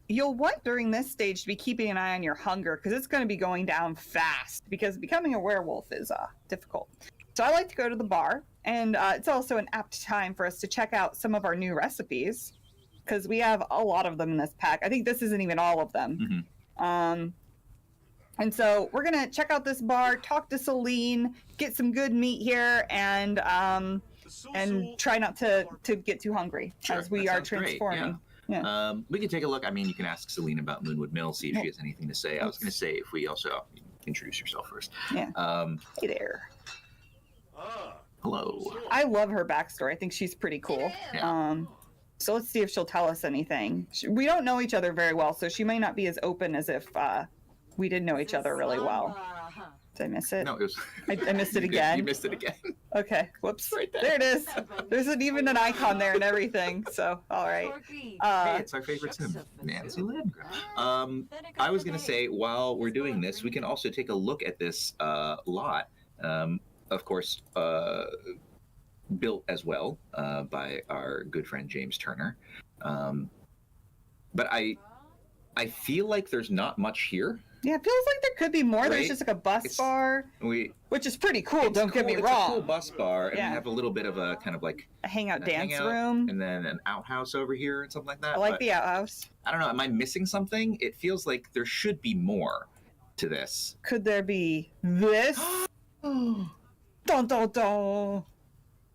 you'll want during this stage to be keeping an eye on your hunger because it's going to be going down fast because becoming a werewolf is difficult. So I like to go to the bar, and it's also an apt time for us to check out some of our new recipes because we have a lot of them in this pack. I think this isn't even all of them. And so we're going to check out this bar, talk to Celine, get some good meat here, and try not to get too hungry as we are transforming. Great, yeah. We can take a look. I mean, you can ask Celine about Moonwood Mill, see if she has anything to say. I was going to say if we also introduce yourself first. Yeah. Hey there. Hello. I love her backstory. I think she's pretty cool. Yeah. So let's see if she'll tell us anything. We don't know each other very well, so she may not be as open as if we did know each other really well. Did I miss it? No, it was. I missed it again. You missed it again. Okay. Whoops. Right there. There it is. There's even an icon there and everything. So, all right. Hey, it's our favorite sim, Nancy Lindgren. I was going to say, while we're doing this, we can also take a look at this lot. Of course, built as well by our good friend James Turner. But I feel like there's not much here. Yeah, it feels like there could be more. Right? There's just like a bus bar, which is pretty cool. Don't get me wrong. It's a cool bus bar, and we have a little bit of a kind of like a hangout room, and then an outhouse over here and something like that. I like the outhouse. I don't know. Am I missing something? It feels like there should be more to this. Could there be this? Dun dun dun.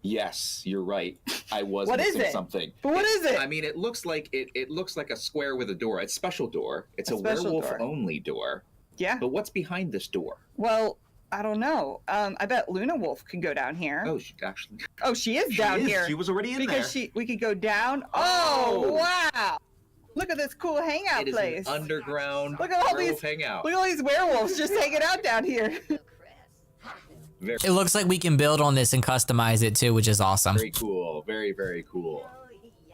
Yes, you're right. I was What missing is it? something. But what is it? I mean, it looks like it looks like a square with a door. It's a special door. It's a werewolf only door. Yeah. But what's behind this door? Well, I don't know. I bet Luna Wolf could go down here. Oh, she actually. Oh, she is down here. She was already in there. Because we could go down. Oh, wow! Look at this cool hangout place. It is an underground look at all werewolf these hangout. Look at all these werewolves just hanging out down here. It looks like we can build on this and customize it too, which is awesome. Very cool. Very, very cool.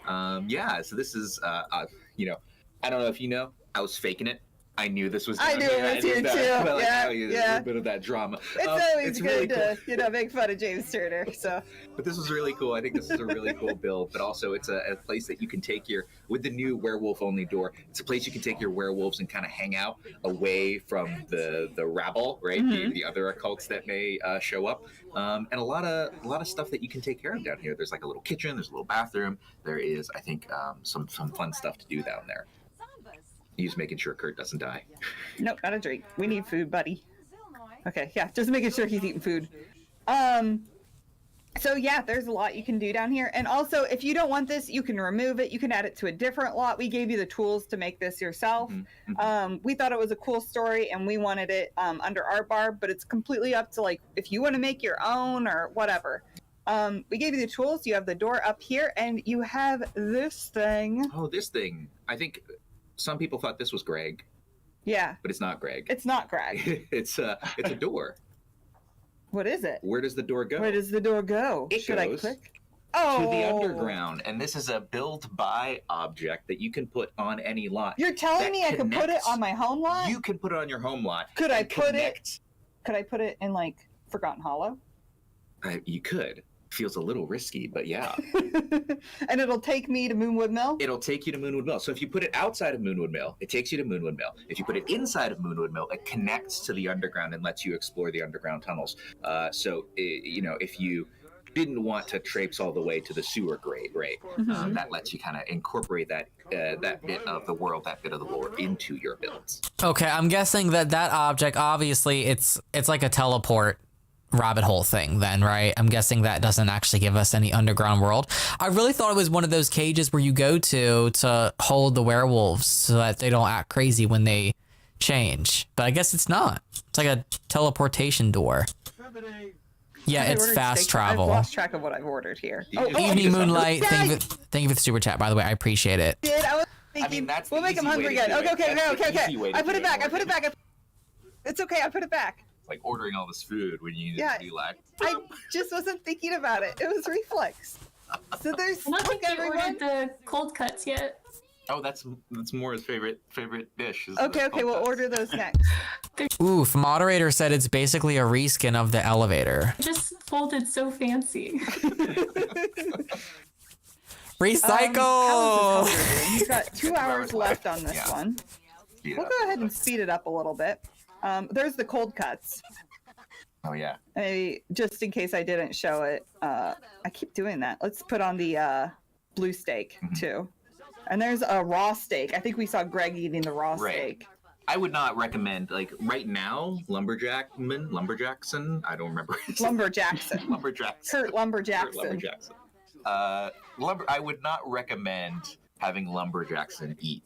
Yeah, so this is, you know, I don't know if you know, I was faking it. I knew this was. I knew it was here too. Yeah, a little bit of that drama. It's always it's good really to, you know, make fun of James Turner. So. But this was really cool. I think this is a really cool build. But also, it's a place that you can take with the new werewolf only door. It's a place you can take your werewolves and kind of hang out away from the rabble, right? Mm-hmm. The other occults that may show up, and a lot of stuff that you can take care of down here. There's like a little kitchen. There's a little bathroom. There is, I think, some fun stuff to do down there. He's making sure Kurt doesn't die. Nope, not a drink. We need food, buddy. Okay, yeah, just making sure he's eating food. So yeah, there's a lot you can do down here. And also, if you don't want this, you can remove it. You can add it to a different lot. We gave you the tools to make this yourself. Mm-hmm. We thought it was a cool story, and we wanted it under our bar, but it's completely up to, like, if you want to make your own or whatever. We gave you the tools. You have the door up here, and you have this thing. Oh, this thing. I think some people thought this was Greg. Yeah. But it's not Greg. It's not Greg. It's a door. What is it? Where does the door go? Where does the door go? It Should goes I click? Oh. to the underground. And this is a build by object that you can put on any lot. You're telling me I can put it on my home lot? You can put it on your home lot. Could I put it in, like, Forgotten Hollow? You could. Feels a little risky, but yeah. And it'll take me to Moonwood Mill? It'll take you to Moonwood Mill. So if you put it outside of Moonwood Mill, it takes you to Moonwood Mill. If you put it inside of Moonwood Mill, it connects to the underground and lets you explore the underground tunnels. You know, if you didn't want to traipse all the way to the sewer grate, right? Mm-hmm. That lets you kind of incorporate that bit of the world, that bit of the lore into your builds. Okay, I'm guessing that object, obviously, it's like a teleport rabbit hole thing then, right? I'm guessing that doesn't actually give us any underground world. I really thought it was one of those cages where you go to hold the werewolves so that they don't act crazy when they change. But I guess it's not. It's like a teleportation door. Yeah, it's fast travel. I've lost track of what I've ordered here. Evening Moonlight, thank you for the super chat, by the way. I appreciate it. thinking, that's we'll the make him easy hungry way to again. do Okay, it. okay, That's okay, the okay, easy way okay. to I put do it back. I Morgan. put it back. It's okay. I put it back. It's like ordering all this food when you Yeah. be like, I just wasn't thinking about it. It was reflex. So there's I don't think you everyone. ordered the cold cuts yet. oh, that's Mora's favorite dish. Is Okay, the okay, we'll cold order cuts. those next. Oof, moderator said it's basically a reskin of the elevator. Just folded so fancy. Recycle! How is this hunger doing? He's got 2 hours left on this Yeah. one. Speed it We'll up. go ahead and speed it up a little bit. There's the cold cuts. Oh yeah. Just in case I didn't show it, I keep doing that. Let's put on the blue steak too. And there's a raw steak. I think we saw Greg eating the raw Right. steak. I would not recommend, like, right now, Lumberjackson, I don't remember his Lumberjackson. Lumberjackson. Kurt Lumberjackson. Lumberjackson. I would not recommend having Lumberjackson eat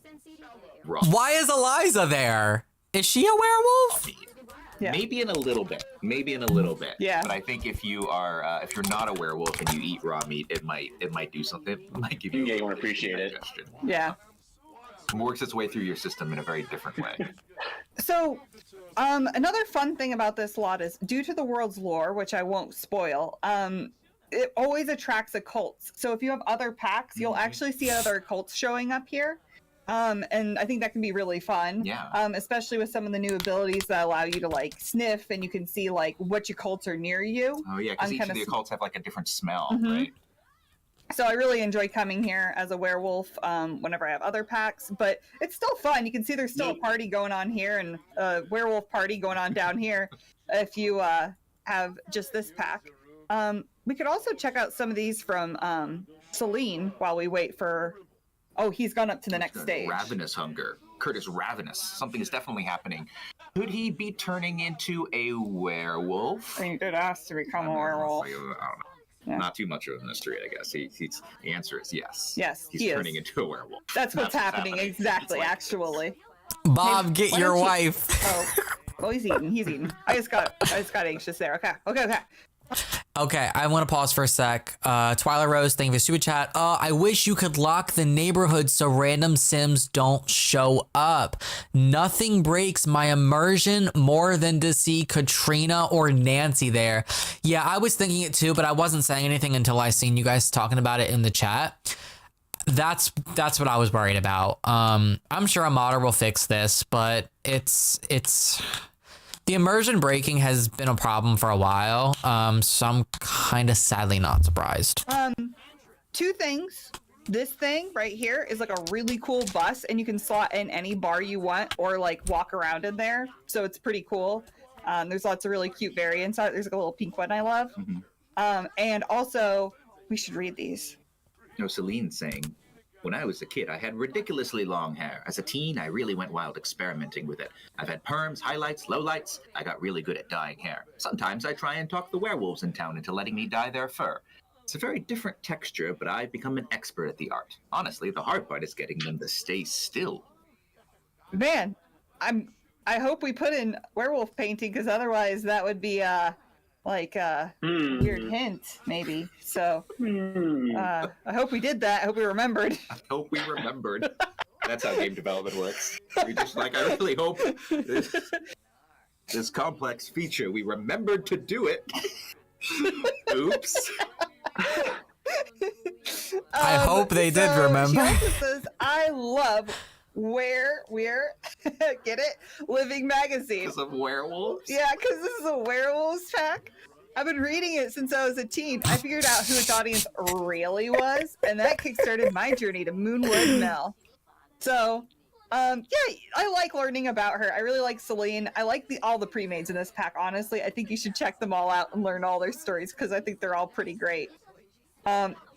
raw Why is Eliza there? Is she a werewolf? meat. Yeah. Maybe in a little bit. Yeah. But I think if you are, if you're not a werewolf and you eat raw meat, it might do something. It might give you. Yeah, you won't appreciate it. Digestion. Yeah. It works its way through your system in a very different way. So, another fun thing about this lot is due to the world's lore, which I won't spoil, it always attracts occults. So if you have other packs, you'll actually see other occults showing up here. And I think that can be really fun. Yeah. Especially with some of the new abilities that allow you to like sniff and you can see like which occults are near you. Oh yeah, because I'm each of kinda the occults have like a different smell, Mhm. right? So I really enjoy coming here as a werewolf whenever I have other packs, but it's still fun. You can see there's still a party going on here and a werewolf party going on down here if you have just this pack. We could also check out some of these from Celine while we wait for... Oh, he's gone up to the next stage. Ravenous hunger. Kurt is ravenous. Something is definitely happening. Could he be turning into a werewolf? I think it has to become a I werewolf. don't know. Yeah. Not too much of a mystery, I guess. The answer is yes. Yes, He's he is. turning into a werewolf. That's what's happening, exactly, It's like- actually. Bob, get why your don't you- wife. Oh, he's eating. I just got anxious there. Okay. Okay, I want to pause for a sec. Twyla Rose, thank you for super chat. I wish you could lock the neighborhood so random Sims don't show up. Nothing breaks my immersion more than to see Katrina or Nancy there. Yeah, I was thinking it too, but I wasn't saying anything until I seen you guys talking about it in the chat. That's what I was worried about. I'm sure a modder will fix this, but it's the immersion breaking has been a problem for a while, so I'm kind of sadly not surprised. 2 things. This thing right here is like a really cool bus, and you can slot in any bar you want or like walk around in there. So it's pretty cool. There's lots of really cute variants. There's like a little pink one I love. And also, we should read these. No, Celine's saying, when I was a kid, I had ridiculously long hair. As a teen, I really went wild experimenting with it. I've had perms, highlights, lowlights. I got really good at dyeing hair. Sometimes I try and talk the werewolves in town into letting me dye their fur. It's a very different texture, but I've become an expert at the art. Honestly, the hard part is getting them to stay still. Man, I hope we put in werewolf painting because otherwise that would be like a weird hint maybe. So I hope we did that. I hope we remembered. I hope we remembered. That's how game development works. We just I really hope this complex feature, we remembered to do it. Oops. I hope they did So remember. She also says, I love where we're get it? Living magazine. Because of werewolves? Yeah, because this is a werewolves pack. I've been reading it since I was a teen. I figured out who its audience really was, and that kickstarted my journey to Moonwood Mill. So, yeah, I like learning about her. I really like Celine. I like all the pre-mades in this pack, honestly. I think you should check them all out and learn all their stories, because I think they're all pretty great.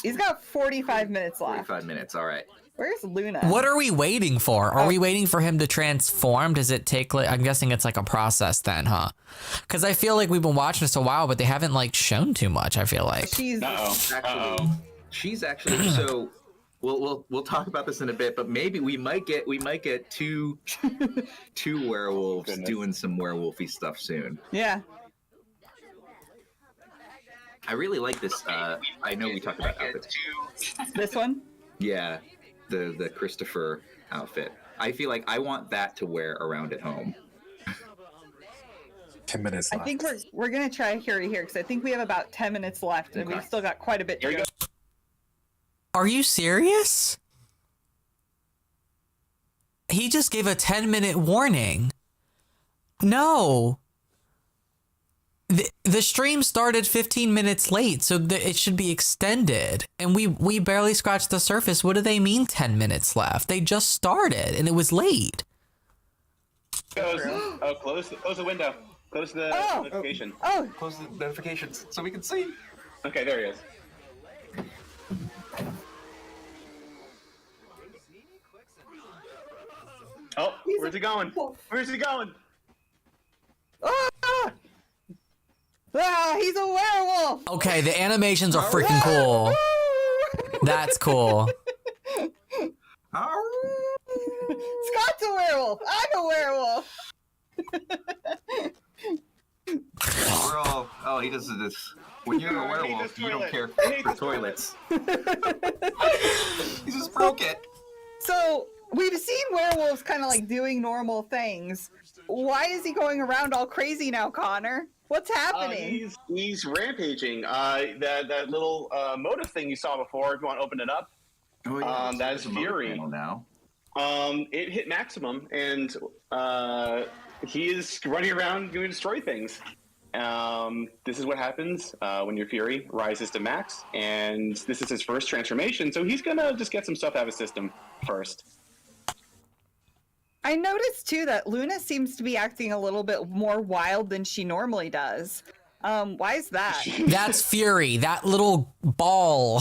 He's got 45 minutes left. 45 minutes, all right. Where's Luna? What are we waiting for? Are we waiting for him to transform? Does it take like, I'm guessing it's like a process then, huh? Because I feel like we've been watching this a while, but they haven't like shown too much, I feel like. She's She's actually so we'll talk about this in a bit, but maybe we might get two werewolves doing some werewolfy stuff soon. Yeah. I really like this. I know we talked about outfits. This one? Yeah, the Christopher outfit. I feel like I want that to wear around at home. 10 minutes I left. think we're gonna try Fury here because I think we have about 10 minutes left, and Okay. we've still got quite a bit to Here go. we go. Are you serious? He just gave a 10-minute warning. No. The stream started 15 minutes late, so it should be extended. And we barely scratched the surface. What do they mean 10 minutes left? They just started, and it was late. Close the window. Close the notification. Oh, Close the notifications so we can see. Okay, there he is. Oh, where's he going? Where's he going? ah! Ah, he's a werewolf. Okay, the animations are freaking cool. That's cool. Scott's a werewolf. I'm a werewolf. We're all. Oh, he does this. When you're a werewolf, you don't care for toilets. He just broke it. So we've seen werewolves kind of like doing normal things. Why is he going around all crazy now, Connor? What's happening? He's rampaging. That little motive thing you saw before. If you want to open it up, Oh, yeah, that is Fury. Now. It hit maximum, and he is running around going to destroy things. This is what happens when your Fury rises to max, and this is his first transformation, so he's gonna just get some stuff out of his system first. I noticed too that Luna seems to be acting a little bit more wild than she normally does. Why is that? That's Fury, that little ball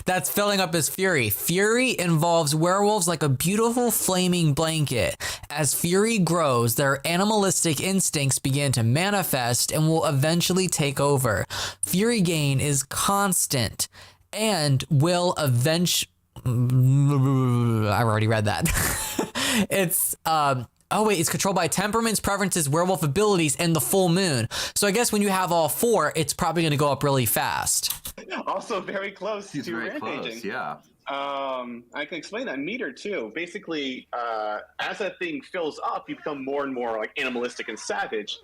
that's filling up his Fury. Fury involves werewolves like a beautiful flaming blanket. As Fury grows, their animalistic instincts begin to manifest and will eventually take over. Fury gain is constant and will eventually... I already read that. It's it's controlled by temperaments, preferences, werewolf abilities, and the full moon. So I guess when you have all four, it's probably going to go up really fast. Also very close He's to very rampaging. close, yeah. I can explain that meter too. Basically, as that thing fills up, you become more and more like animalistic and savage.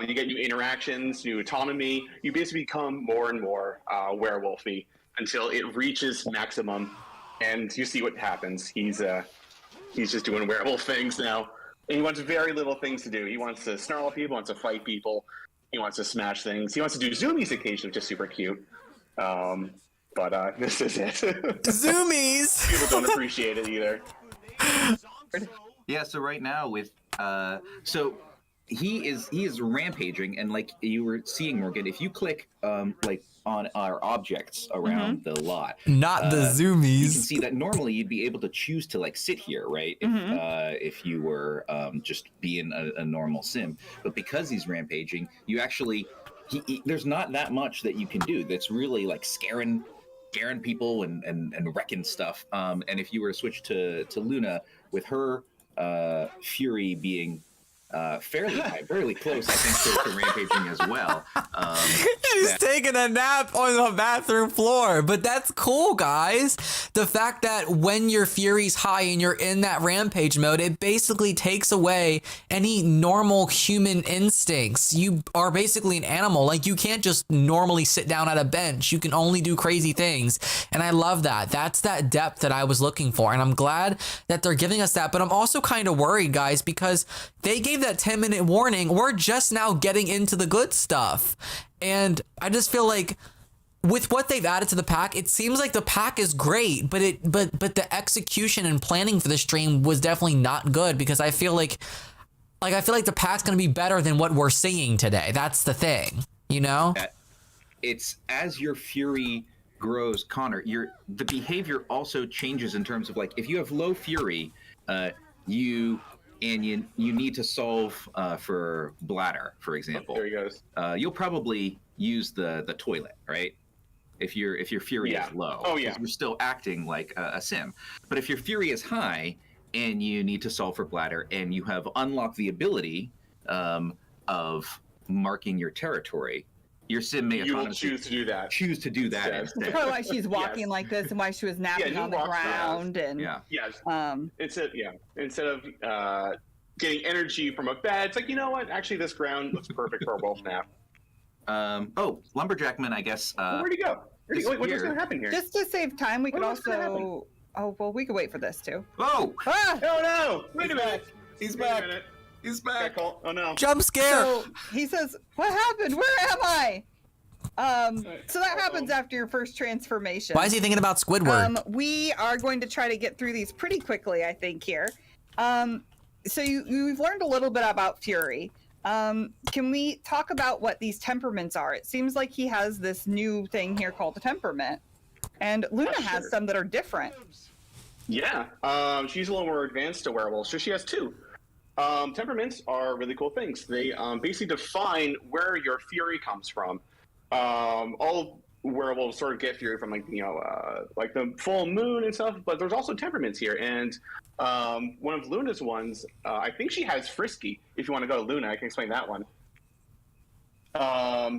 You get new interactions, new autonomy. You basically become more and more werewolfy until it reaches maximum, and you see what happens. He's just doing werewolf things now. And he wants very little things to do. He wants to snarl at people, wants to fight people, he wants to smash things. He wants to do zoomies occasionally, which is super cute. But this is it. Zoomies! People don't appreciate it either. Yeah, so right now with he is rampaging, and like you were seeing, Morgan, if you click like on our objects around the lot, Not the you can zoomies. see that normally you'd be able to choose to like sit here, right? If you were just being a normal sim, but because he's rampaging, you actually there's not that much that you can do that's really like scaring people and wrecking stuff. And if you were to switch to Luna with her Fury being fairly close, I think, to rampaging as well. He's taking a nap on the bathroom floor, but that's cool, guys. The fact that when your Fury's high and you're in that rampage mode, it basically takes away any normal human instincts. You are basically an animal. Like, you can't just normally sit down at a bench. You can only do crazy things, and I love that. That's that depth that I was looking for, and I'm glad that they're giving us that, but I'm also kind of worried, guys, because they gave that 10-minute warning. We're just now getting into the good stuff. And I just feel like with what they've added to the pack, it seems like the pack is great, but the execution and planning for the stream was definitely not good, because I feel like the pack's going to be better than what we're seeing today. That's the thing, you know? It's as your Fury grows, Connor, the behavior also changes in terms of, like, if you have low Fury, you need to solve for bladder, for example. There he goes. You'll probably use the toilet, right? If your Fury is low. Oh, yeah. You're still acting like a sim. But if your Fury is high and you need to solve for bladder, and you have unlocked the ability of marking your territory, Your sim may You will autonomously choose to do that. choose to do that Instead. instead. Probably why she's walking Yes. like this and why she was napping you on the walk fast. ground and Yeah. Yes. um Instead of getting energy from a bed, it's like, you know what? Actually, this ground looks perfect for a wolf nap. Lumberjackman, I guess. Where'd he go? What's here. going to happen here? just to save time we could What's gonna also we could wait for this too. Oh, Ah! Oh no! Wait a minute. he's Wait a back. minute. He's Got back. called. Oh no. Jump scare. So he says, "What happened? Where am I?" So that happens after your first transformation. Why is he thinking about Squidward? We are going to try to get through these pretty quickly, I think, here. So you've learned a little bit about Fury. Can we talk about what these temperaments are? It seems like he has this new thing here called the temperament. And Luna has Sure. some that are different. Yeah. She's a little more advanced to werewolves, so she has two. Temperaments are really cool things. They basically define where your fury comes from. All werewolves sort of get fury from like the full moon and stuff, but there's also temperaments here. And one of Luna's ones, I think she has Frisky. If you want to go to Luna, I can explain that one.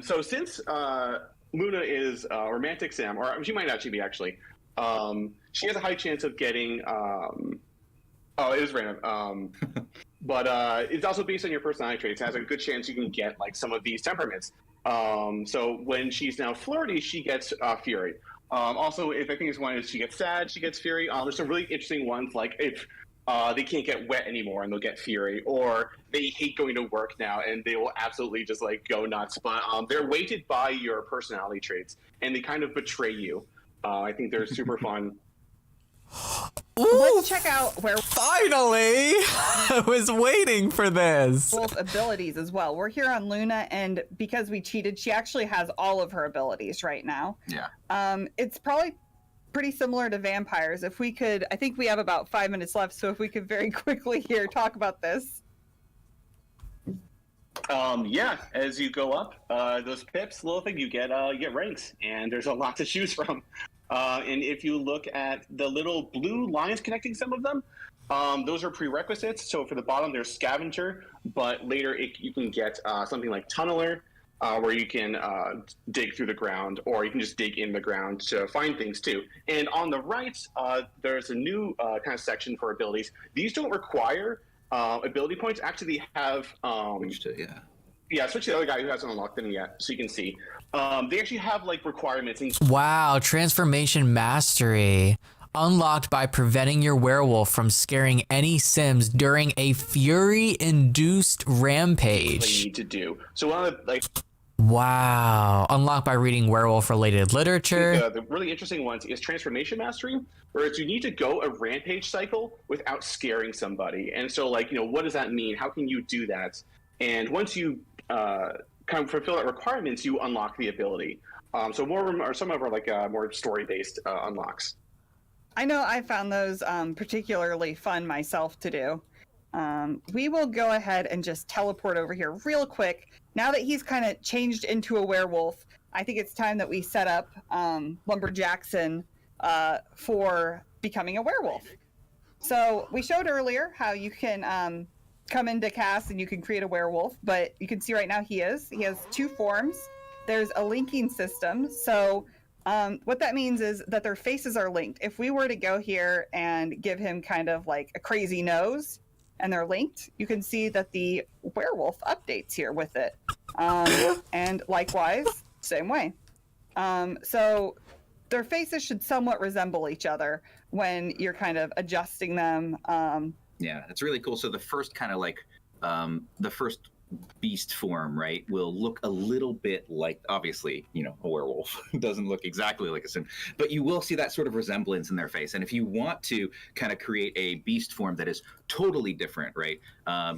So since Luna is a romantic sim, or she might actually be she has a high chance of getting. It is random. But it's also based on your personality traits. It has a good chance you can get like some of these temperaments. So when she's now flirty, she gets fury. Also, if I think it's one is she gets sad, she gets fury. There's some really interesting ones like if they can't get wet anymore and they'll get fury, or they hate going to work now and they will absolutely just like go nuts. But they're weighted by your personality traits and they kind of betray you. I think they're super fun. Let's check out Finally! I was waiting for this. Werewolf abilities as well. We're here on Luna, and because we cheated, she actually has all of her abilities right now. Yeah. It's probably pretty similar to vampires. If we could, I think we have about 5 minutes left, so if we could very quickly here talk about this. As you go up, those pips, little thing, you get ranks, and there's a lot to choose from. And if you look at the little blue lines connecting some of them, those are prerequisites. So for the bottom, there's Scavenger, but later you can get something like Tunneler, where you can dig through the ground, or you can just dig in the ground to find things too. And on the right, there's a new kind of section for abilities. These don't require ability points. Actually, they have... switch to the other guy who hasn't unlocked them yet, so you can see. They actually have like requirements. Wow, transformation mastery. Unlocked by preventing your werewolf from scaring any sims during a fury-induced They rampage. need to do. So one of the Wow. Unlocked by reading werewolf-related literature. the really interesting ones is transformation mastery, whereas you need to go a rampage cycle without scaring somebody. And so what does that mean? How can you do that? And once you kind of fulfill that requirements, you unlock the ability. So more of them are some of our more story-based unlocks. I know I found those particularly fun myself to do. We will go ahead and just teleport over here real quick. Now that he's kind of changed into a werewolf, I think it's time that we set up Lumberjackson for becoming a werewolf. So we showed earlier how you can come into cast and you can create a werewolf, but you can see right now he has two forms. There's a linking system. So what that means is that their faces are linked. If we were to go here and give him kind of like a crazy nose and they're linked, you can see that the werewolf updates here with it. And likewise, same way. So their faces should somewhat resemble each other when you're kind of adjusting them. Yeah, it's really cool. So the first kind of the first beast form, right, will look a little bit like, obviously, a werewolf. It doesn't look exactly like a sim, but you will see that sort of resemblance in their face. And if you want to kind of create a beast form that is totally different, right,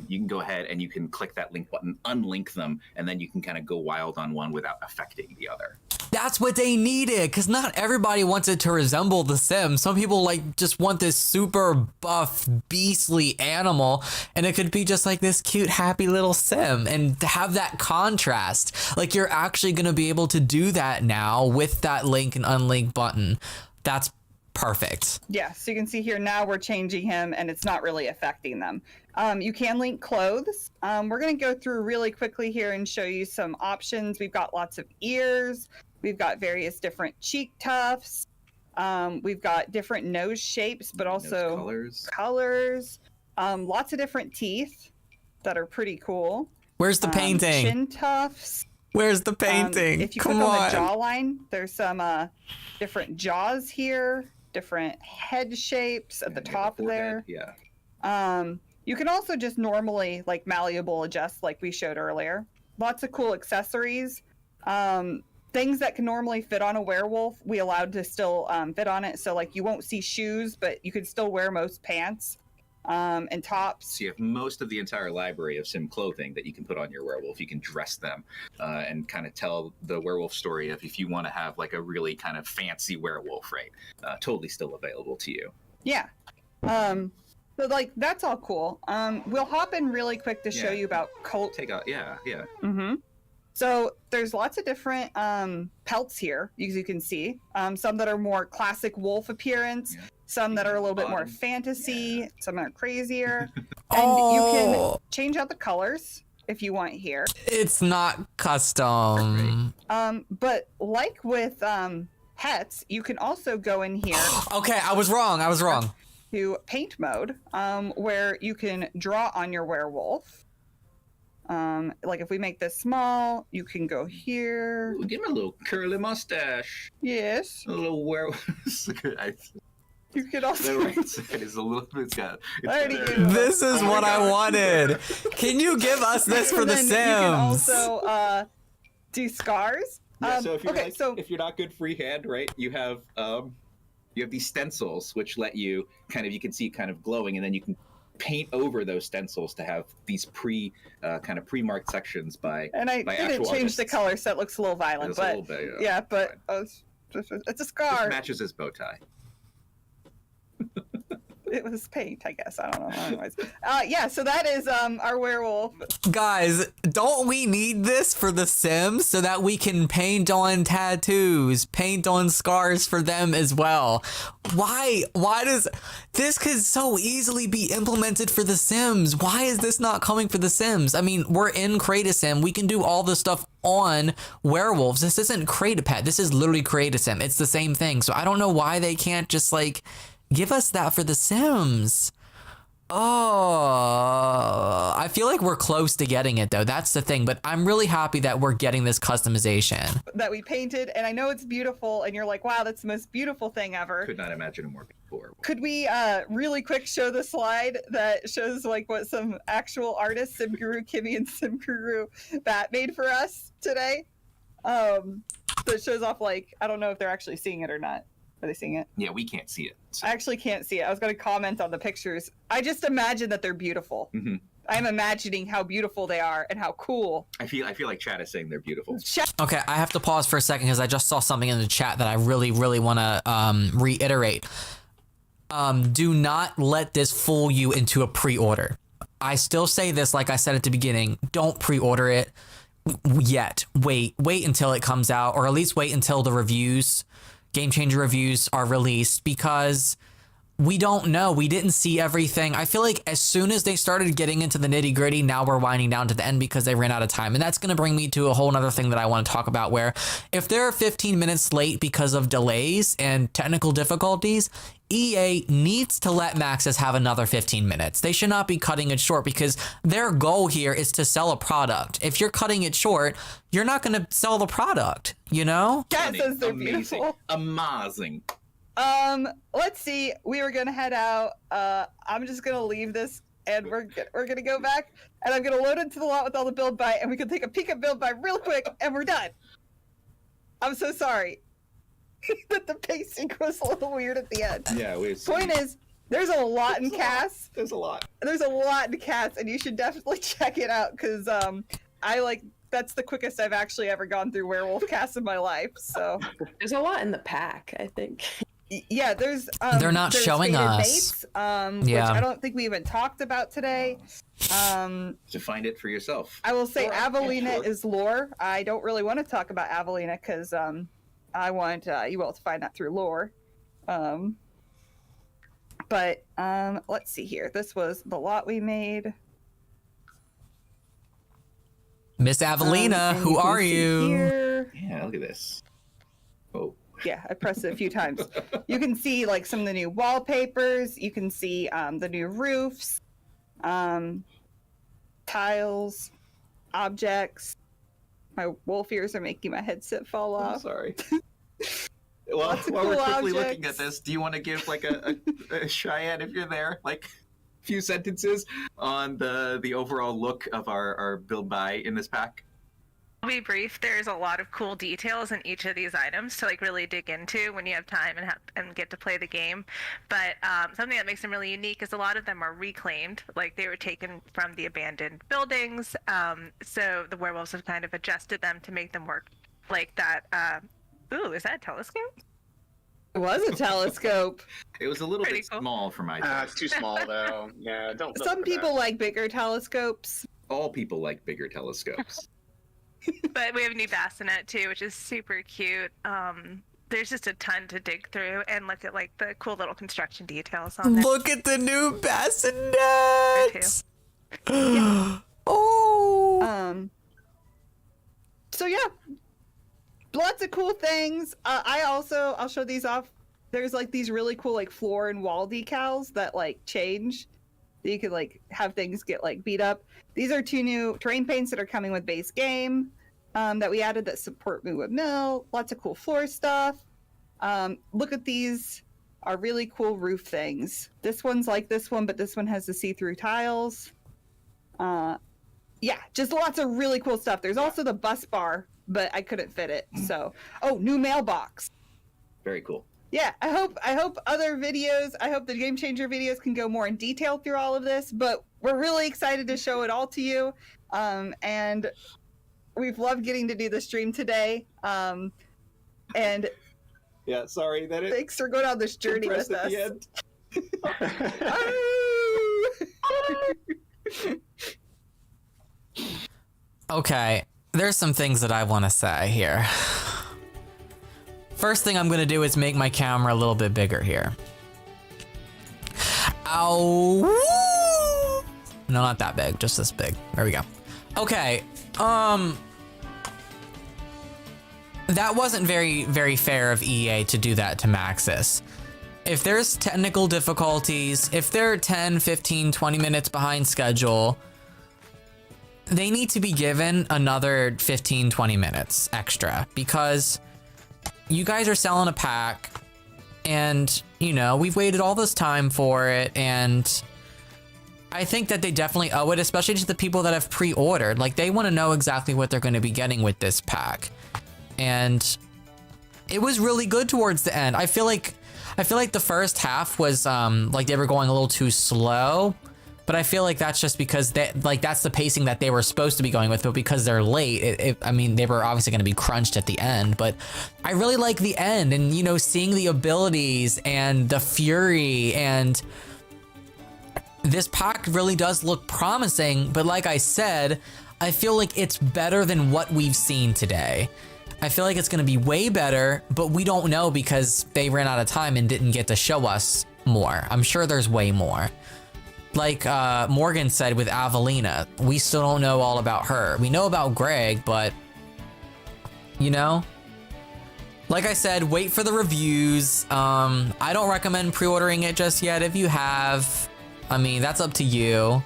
you can go ahead and you can click that link button, unlink them, and then you can kind of go wild on one without affecting the other. That's what they needed, because not everybody wants it to resemble the sim. Some people just want this super buff, beastly animal, and it could be just like this cute, happy little sim, and to have that contrast. Like, you're actually going to be able to do that now with that link and unlink button. That's Perfect. Yeah, so you can see here now we're changing him and it's not really affecting them. You can link clothes. We're going to go through really quickly here and show you some options. We've got lots of ears. We've got various different cheek tufts. We've got different nose shapes, but also colors. Lots of different teeth that are pretty cool. Where's the painting? Chin tufts. Where's the painting? If you click on the jawline, there's some different jaws here, different head shapes at the top there. Yeah. You can also just normally like malleable adjust like we showed earlier. Lots of cool accessories. Things that can normally fit on a werewolf, we allowed to still fit on it. So like you won't see shoes, but you can still wear most pants and tops. So you have most of the entire library of sim clothing that you can put on your werewolf. You can dress them and kind of tell the werewolf story of if you want to have like a really kind of fancy werewolf, right? Totally still available to you. Yeah. So like that's all cool. We'll hop in really quick to show you about cult. Yeah. Mm-hmm. So there's lots of different pelts here, as you can see. Some that are more classic wolf appearance, some that are a little bit more fantasy, some that are crazier. And you can change out the colors if you want here. It's not custom. But like with pets, you can also go in here. Okay, I was wrong. To paint mode, where you can draw on your werewolf. Like if we make this small, you can go here. Ooh, give him a little curly mustache. Yes. A little werewolf. You could also. It's a little. It's got. This is what I wanted. Can you give us this for the Sims? You can also do scars. Yeah, so if you're if you're not good freehand, right? You have these stencils which let you you can see kind of glowing, and then you can paint over those stencils to have these pre-marked sections by. And I didn't change the color, so it looks a little violent, but a little bit, yeah, but it's a scar. It matches his bow tie. It was paint, I guess. I don't know. Anyways, so that is our werewolf. Guys, don't we need this for the Sims so that we can paint on tattoos, paint on scars for them as well? Why does this could so easily be implemented for the Sims? Why is this not coming for the Sims? I mean, we're in Create-A-Sim. We can do all this stuff on werewolves. This isn't Create-A-Pet. This is literally Create-A-Sim. It's the same thing. So I don't know why they can't just like give us that for the Sims. Oh, I feel like we're close to getting it though. That's the thing, but I'm really happy that we're getting this customization. That we painted, and I know it's beautiful, and you're like, wow, that's the most beautiful thing ever. Could not imagine a more beautiful. Could we really quick show the slide that shows like what some actual artists, Sim Guru Kimmy and Sim Guru Bat made for us today? That shows off like, I don't know if they're actually seeing it or not. Are they seeing it? Yeah, we can't see it. So. I actually can't see it. I was going to comment on the pictures. I just imagine that they're beautiful. Mm-hmm. I'm imagining how beautiful they are and how cool. I feel like chat is saying they're beautiful. Okay, I have to pause for a second because I just saw something in the chat that I really, really want to reiterate. Do not let this fool you into a pre-order. I still say this like I said at the beginning. Don't pre-order it yet. Wait until it comes out, or at least wait until the reviews, Game Changer reviews are released, because we don't know. We didn't see everything. I feel like as soon as they started getting into the nitty gritty, now we're winding down to the end because they ran out of time. And that's going to bring me to a whole nother thing that I want to talk about, where if they're 15 minutes late because of delays and technical difficulties, EA needs to let Maxis have another 15 minutes. They should not be cutting it short, because their goal here is to sell a product. If you're cutting it short, you're not going to sell the product, you know? Cat says they're beautiful. Amazing. Let's see. We were gonna head out. I'm just gonna leave this, and we're gonna go back, and I'm gonna load into the lot with all the build by, and we can take a peek at build by real quick, and we're done. I'm so sorry that the pacing was a little weird at the end. Yeah, Point is, there's a lot in Cass. There's a lot. There's a lot in Cass, and you should definitely check it out, because that's the quickest I've actually ever gone through Werewolf Cast in my life. So there's a lot in the pack, I think. Yeah, there's they're not showing Fated us. Mates, which I don't think we even talked about today. To find it for yourself. I will say Avelina is lore. I don't really want to talk about Avelina because I want you all to find that through lore. But let's see here. This was the lot we made. Miss Avelina, And who can are see you? Here. Yeah, look at this. Oh. Yeah, I pressed it a few times. You can see like some of the new wallpapers. You can see the new roofs, tiles, objects. My wolf ears are making my headset fall I'm off. sorry. Well, Lots of while we're cool quickly looking at objects. this, do you want to give like a Cheyenne, if you're there, like a few sentences on the overall look of our build buy in this pack? I'll be brief. There's a lot of cool details in each of these items to like really dig into when you have time and get to play the game. But something that makes them really unique is a lot of them are reclaimed, like they were taken from the abandoned buildings. So the werewolves have kind of adjusted them to make them work like that. Ooh, is that a telescope? It was a telescope. It was a little Pretty bit cool. small for my It's too small though. Yeah, don't. Some look at people that. like bigger telescopes. All people like bigger telescopes. But we have a new bassinet too, which is super cute. There's just a ton to dig through and look at like the cool little construction details on it. Look at the new too. bassinet. Oh. So yeah, lots of cool things. I'll show these off. There's like these really cool like floor and wall decals that like change. You could like have things get like beat up. These are 2 new terrain paints that are coming with base game that we added that support Moonwood Mill. Lots of cool floor stuff. Look at these are really cool roof things. This one's like this one, but this one has the see-through tiles. Yeah, just lots of really cool stuff. There's also the bus bar, but I couldn't fit it. So, new mailbox. Very cool. Yeah, I hope other videos, I hope the Game Changer videos can go more in detail through all of this, but we're really excited to show it all to you. And we've loved getting to do the stream today. And Yeah, sorry that it thanks for going on this journey with us. Okay, there's some things that I want to say here. First thing I'm going to do is make my camera a little bit bigger here. Ow! No, not that big, just this big. There we go. Okay, that wasn't very fair of EA to do that to Maxis. If there's technical difficulties, if they're 10, 15, 20 minutes behind schedule, they need to be given another 15, 20 minutes extra because you guys are selling a pack and, you know, we've waited all this time for it, and I think that they definitely owe it, especially to the people that have pre-ordered. Like, they want to know exactly what they're going to be getting with this pack. And it was really good towards the end. I feel like the first half was like they were going a little too slow, but I feel like that's just because that's the pacing that they were supposed to be going with, but because they're late, I mean, they were obviously going to be crunched at the end, but I really like the end and, you know, seeing the abilities and the fury, and this pack really does look promising, but like I said, I feel like it's better than what we've seen today. I feel like it's going to be way better, but we don't know because they ran out of time and didn't get to show us more. I'm sure there's way more. Like Morgan said with Avelina, we still don't know all about her. We know about Greg, but, you know? Like I said, wait for the reviews. I don't recommend pre-ordering it just yet. If you have, I mean, that's up to you.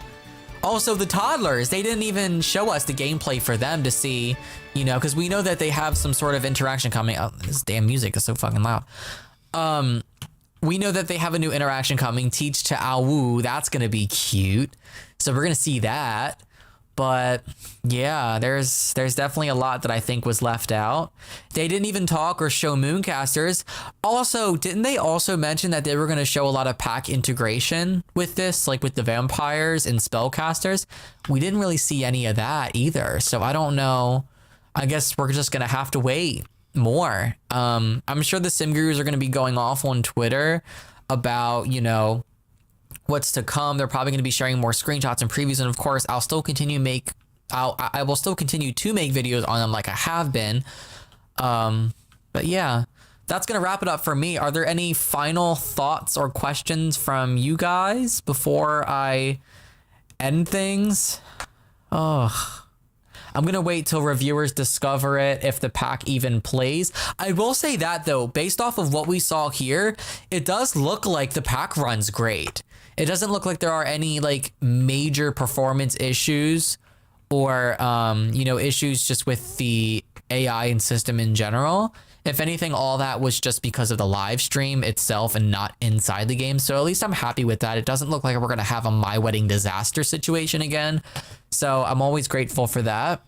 Also, the toddlers, they didn't even show us the gameplay for them to see, you know, because we know that they have some sort of interaction coming. Oh, this damn music is so fucking loud. We know that they have a new interaction coming, Teach to Awu. That's going to be cute. So we're going to see that. But yeah, there's definitely a lot that I think was left out. They didn't even talk or show Mooncasters. Also, didn't they also mention that they were going to show a lot of pack integration with this, like with the vampires and spellcasters? We didn't really see any of that either. So I don't know. I guess we're just going to have to wait more. I'm sure the sim gurus are going to be going off on Twitter about, you know, what's to come. They're probably going to be sharing more screenshots and previews, and of course I will still continue to make videos on them like I have been. But yeah, that's going to wrap it up for me. Are there any final thoughts or questions from you guys before I end things? Oh, I'm going to wait till reviewers discover it, if the pack even plays. I will say that, though, based off of what we saw here, it does look like the pack runs great. It doesn't look like there are any like major performance issues or, you know, issues just with the AI and system in general. If anything, all that was just because of the live stream itself and not inside the game. So at least I'm happy with that. It doesn't look like we're going to have a My Wedding disaster situation again. So I'm always grateful for that.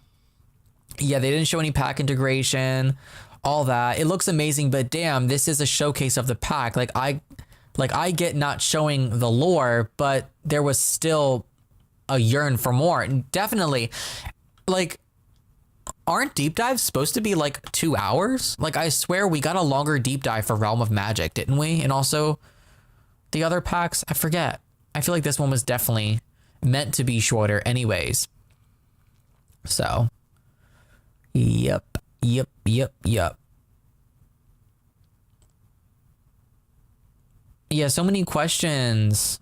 Yeah, they didn't show any pack integration, all that. It looks amazing, but damn, this is a showcase of the pack. Like I get not showing the lore, but there was still a yearn for more. And definitely, like, aren't deep dives supposed to be like 2 hours? Like, I swear we got a longer deep dive for Realm of Magic, didn't we? And also the other packs, I forget. I feel like this one was definitely meant to be shorter anyways. So, yep. Yeah, so many questions.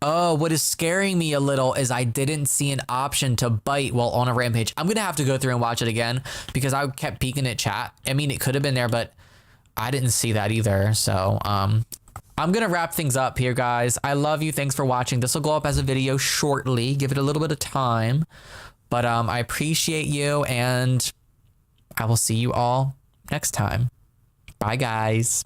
Oh, what is scaring me a little is I didn't see an option to bite while on a rampage. I'm going to have to go through and watch it again because I kept peeking at chat. I mean, it could have been there, but I didn't see that either. So, I'm going to wrap things up here, guys. I love you. Thanks for watching. This will go up as a video shortly. Give it a little bit of time. But I appreciate you, and I will see you all next time. Bye, guys.